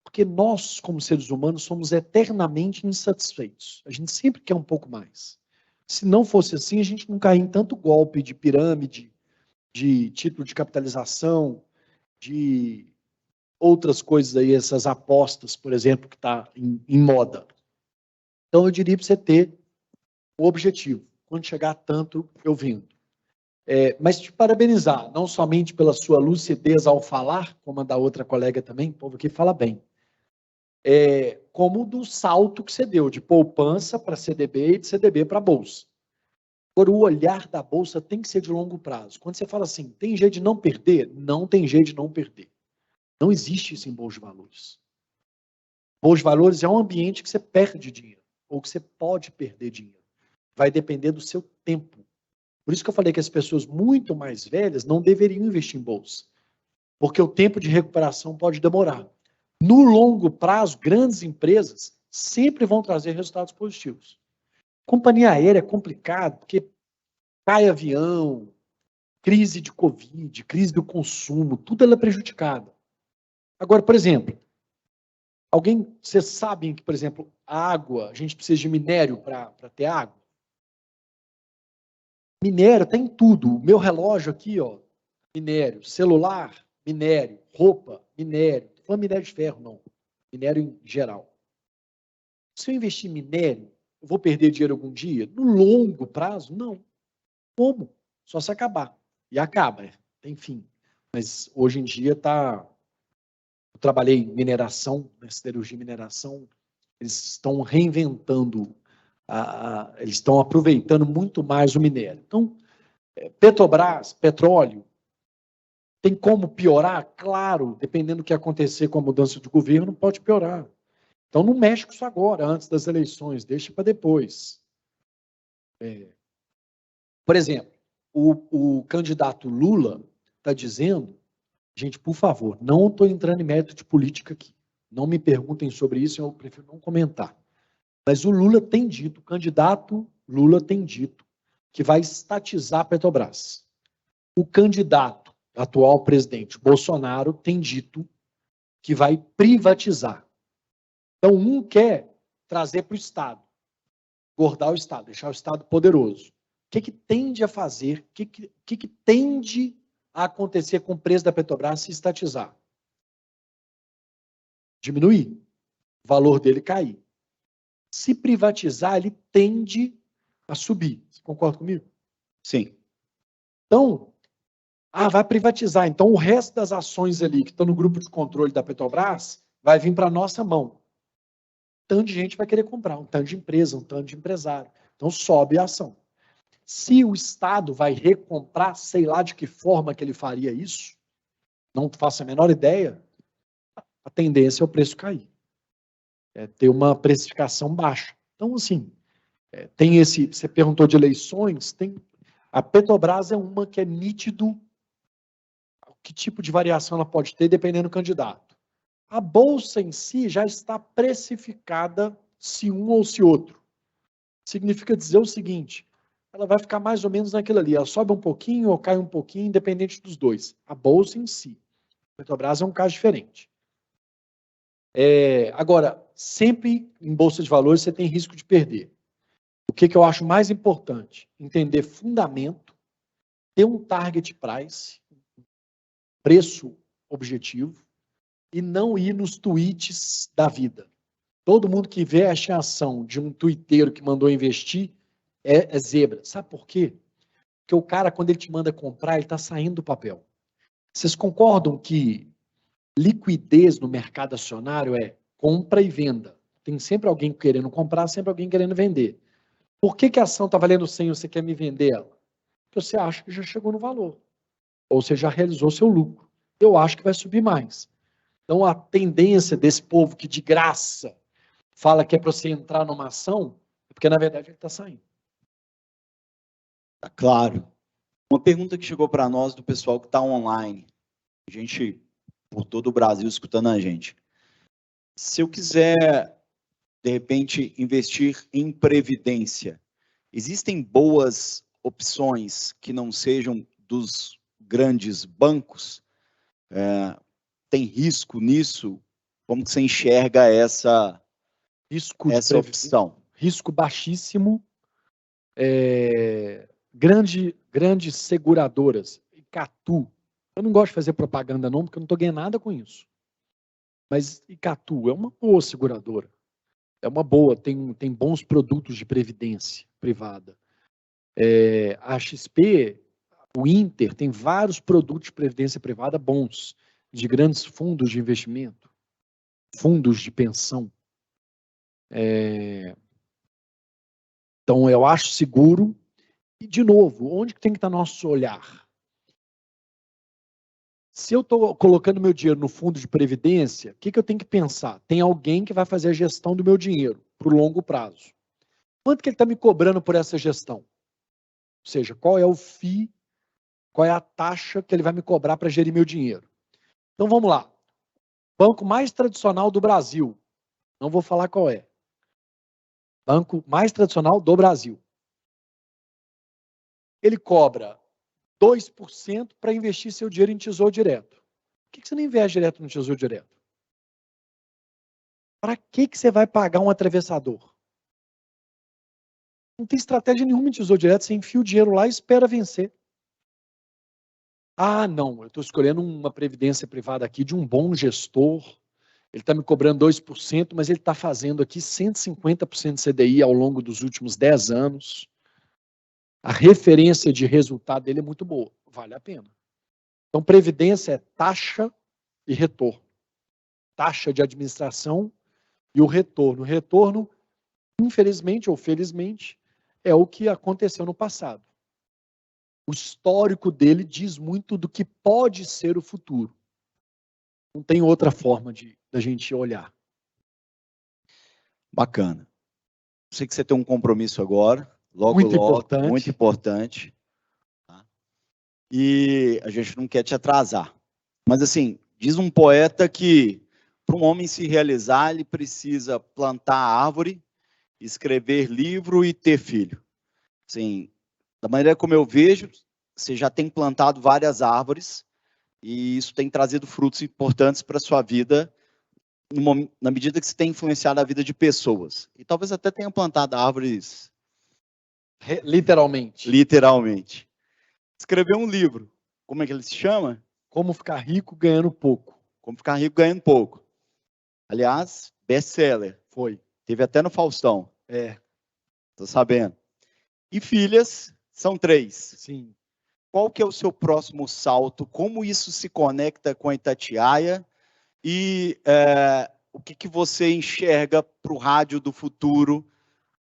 Porque nós, como seres humanos, somos eternamente insatisfeitos. A gente sempre quer um pouco mais. Se não fosse assim, a gente não caía em tanto golpe de pirâmide, de título de capitalização, de outras coisas aí, essas apostas, por exemplo, que está em moda. Então, eu diria para você ter o objetivo. Quando chegar a tanto, eu vendo. Mas te parabenizar, não somente pela sua lucidez ao falar, como a da outra colega também, o povo aqui fala bem, como do salto que você deu, de poupança para CDB e de CDB para Bolsa. Agora, o olhar da Bolsa tem que ser de longo prazo. Quando você fala assim, tem jeito de não perder? Não tem jeito de não perder. Não existe isso em Bolsa de Valores. Bolsa de Valores é um ambiente que você perde dinheiro, ou que você pode perder dinheiro. Vai depender do seu tempo. Por isso que eu falei que as pessoas muito mais velhas não deveriam investir em Bolsa. Porque o tempo de recuperação pode demorar. No longo prazo, grandes empresas sempre vão trazer resultados positivos. Companhia aérea é complicado, porque cai avião, crise de Covid, crise do consumo, tudo ela é prejudicada. Agora, por exemplo, vocês sabem que, por exemplo, a água, a gente precisa de minério para ter água? Minério tem tudo. O meu relógio aqui, ó, minério. Celular, minério. Roupa, minério. Não estou falando minério de ferro, não. Minério em geral. Se eu investir em minério, eu vou perder dinheiro algum dia? No longo prazo, não. Como? Só se acabar. E acaba, tem fim. Mas hoje em dia está... Eu trabalhei em mineração, siderurgia e mineração, eles estão reinventando, eles estão aproveitando muito mais o minério. Então, Petrobras, petróleo, tem como piorar? Claro, dependendo do que acontecer com a mudança de governo, pode piorar. Então, não mexe com isso agora, antes das eleições, deixa para depois. Por exemplo, o candidato Lula está dizendo, gente, por favor, não estou entrando em mérito de política aqui. Não me perguntem sobre isso, eu prefiro não comentar. Mas o Lula tem dito, o candidato Lula tem dito, que vai estatizar a Petrobras. O candidato, atual presidente Bolsonaro, tem dito que vai privatizar. Então, um quer trazer para o Estado, engordar o Estado, deixar o Estado poderoso. O que tende a fazer, o que tende a acontecer com o preço da Petrobras se estatizar? Diminuir, o valor dele cair. Se privatizar, ele tende a subir. Você concorda comigo? Sim. Então, vai privatizar. Então, o resto das ações ali que estão no grupo de controle da Petrobras vai vir para a nossa mão. Um tanto de gente vai querer comprar, um tanto de empresa, um tanto de empresário. Então, sobe a ação. Se o Estado vai recomprar, sei lá de que forma que ele faria isso, não faço a menor ideia, a tendência é o preço cair. Ter uma precificação baixa. Então, assim, tem esse... Você perguntou de eleições, a Petrobras é uma que é nítido que tipo de variação ela pode ter, dependendo do candidato. A Bolsa em si já está precificada se um ou se outro. Significa dizer o seguinte, ela vai ficar mais ou menos naquilo ali, ela sobe um pouquinho ou cai um pouquinho, independente dos dois. A Bolsa em si. A Petrobras é um caso diferente. Agora, sempre em Bolsa de Valores você tem risco de perder. O que eu acho mais importante? Entender fundamento, ter um target price, preço objetivo, e não ir nos tweets da vida. Todo mundo que veste a ação de um tuiteiro que mandou investir é zebra. Sabe por quê? Porque o cara, quando ele te manda comprar, ele está saindo do papel. Vocês concordam que liquidez no mercado acionário é compra e venda? Tem sempre alguém querendo comprar, sempre alguém querendo vender. Por que a ação está valendo 100 e você quer me vender ela? Porque você acha que já chegou no valor. Ou você já realizou seu lucro. Eu acho que vai subir mais. Então, a tendência desse povo que de graça fala que é para você entrar numa ação, é porque, na verdade, ele está saindo. Tá claro. Uma pergunta que chegou para nós do pessoal que está online. Gente por todo o Brasil escutando a gente. Se eu quiser, de repente, investir em previdência, existem boas opções que não sejam dos grandes bancos? Tem risco nisso? Como que você enxerga essa opção? Risco baixíssimo. Grandes seguradoras, Icatu. Eu não gosto de fazer propaganda não, porque eu não estou ganhando nada com isso. Mas Icatu é uma boa seguradora. É uma boa, tem bons produtos de previdência privada. A XP, o Inter, tem vários produtos de previdência privada bons, de grandes fundos de investimento, fundos de pensão. Então, eu acho seguro. E, de novo, onde que tem que estar nosso olhar? Se eu estou colocando meu dinheiro no fundo de previdência, o que eu tenho que pensar? Tem alguém que vai fazer a gestão do meu dinheiro para o longo prazo. Quanto que ele está me cobrando por essa gestão? Ou seja, qual é o FII, qual é a taxa que ele vai me cobrar para gerir meu dinheiro? Então, vamos lá. Banco mais tradicional do Brasil. Não vou falar qual é. Banco mais tradicional do Brasil. Ele cobra 2% para investir seu dinheiro em tesouro direto. Por que você não investe direto no tesouro direto? Para que você vai pagar um atravessador? Não tem estratégia nenhuma em tesouro direto, você enfia o dinheiro lá e espera vencer. Ah, não, eu estou escolhendo uma previdência privada aqui de um bom gestor, ele está me cobrando 2%, mas ele está fazendo aqui 150% de CDI ao longo dos últimos 10 anos. A referência de resultado dele é muito boa, vale a pena. Então, previdência é taxa e retorno. Taxa de administração e o retorno. O retorno, infelizmente ou felizmente, é o que aconteceu no passado. O histórico dele diz muito do que pode ser o futuro. Não tem outra forma da gente olhar. Bacana. Sei que você tem um compromisso agora. Logo, muito importante. Tá? E a gente não quer te atrasar. Mas, assim, diz um poeta que para um homem se realizar, ele precisa plantar árvore, escrever livro e ter filho. Assim, da maneira como eu vejo, você já tem plantado várias árvores e isso tem trazido frutos importantes para a sua vida, na medida que você tem influenciado a vida de pessoas. E talvez até tenha plantado árvores... Literalmente. Escreveu um livro. Como é que ele se chama? Como ficar rico ganhando pouco. Como ficar rico ganhando pouco. Aliás, best-seller. Foi. Teve até no Faustão. Tô sabendo. E filhas, são 3. Sim. Qual que é o seu próximo salto? Como isso se conecta com a Itatiaia? E o que você enxerga para o rádio do futuro?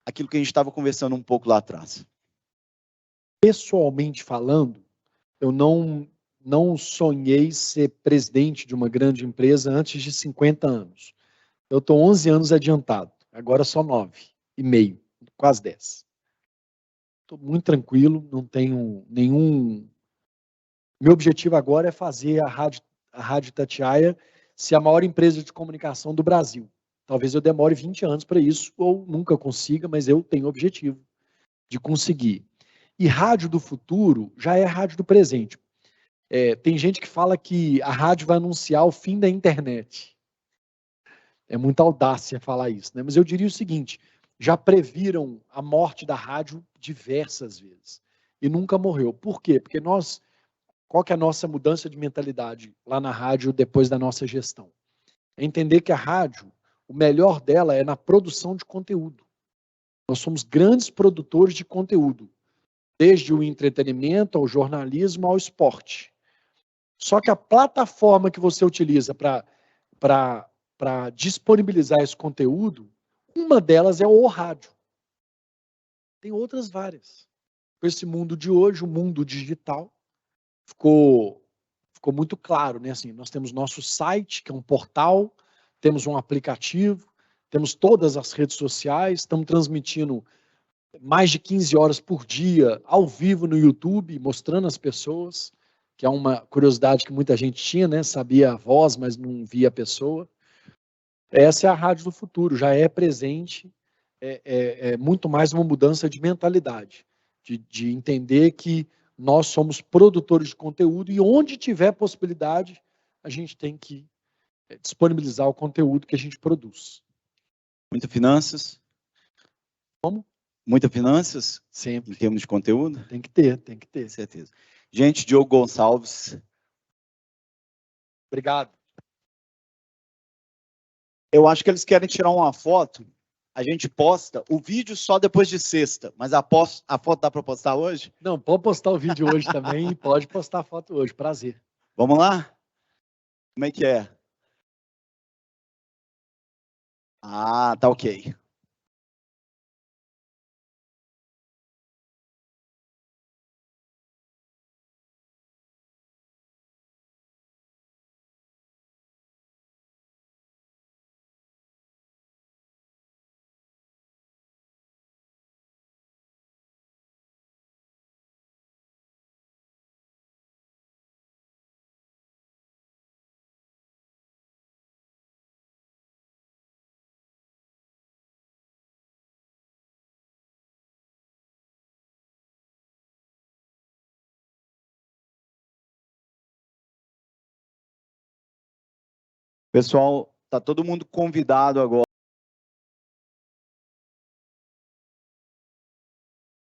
Aquilo que a gente estava conversando um pouco lá atrás. Pessoalmente falando, eu não sonhei ser presidente de uma grande empresa antes de 50 anos. Eu estou 11 anos adiantado, agora só 9,5, quase 10. Estou muito tranquilo, não tenho nenhum... Meu objetivo agora é fazer a Rádio Itatiaia ser a maior empresa de comunicação do Brasil. Talvez eu demore 20 anos para isso, ou nunca consiga, mas eu tenho o objetivo de conseguir. E rádio do futuro já é rádio do presente. Tem gente que fala que a rádio vai anunciar o fim da internet. É muita audácia falar isso, né? Mas eu diria o seguinte, já previram a morte da rádio diversas vezes. E nunca morreu. Por quê? Porque qual que é a nossa mudança de mentalidade lá na rádio depois da nossa gestão? É entender que a rádio, o melhor dela é na produção de conteúdo. Nós somos grandes produtores de conteúdo, desde o entretenimento, ao jornalismo, ao esporte. Só que a plataforma que você utiliza para disponibilizar esse conteúdo, uma delas é o rádio. Tem outras várias. Com esse mundo de hoje, o mundo digital, ficou muito claro, né? Assim, nós temos nosso site, que é um portal, temos um aplicativo, temos todas as redes sociais, estamos transmitindo mais de 15 horas por dia, ao vivo no YouTube, mostrando as pessoas, que é uma curiosidade que muita gente tinha, né? Sabia a voz, mas não via a pessoa. Essa é a rádio do futuro, já é presente, é muito mais uma mudança de mentalidade, de entender que nós somos produtores de conteúdo e onde tiver possibilidade, a gente tem que disponibilizar o conteúdo que a gente produz. Muita finanças? Como? Muita finanças? Sempre. Em termos de conteúdo? Tem que ter, tem que ter. Com certeza. Gente, Diogo Gonçalves. Obrigado. Eu acho que eles querem tirar uma foto. A gente posta o vídeo só depois de sexta, mas a foto dá para postar hoje? Não, pode postar o vídeo hoje também e pode postar a foto hoje, prazer. Vamos lá? Como é que é? Ah, tá ok. Pessoal, tá todo mundo convidado agora.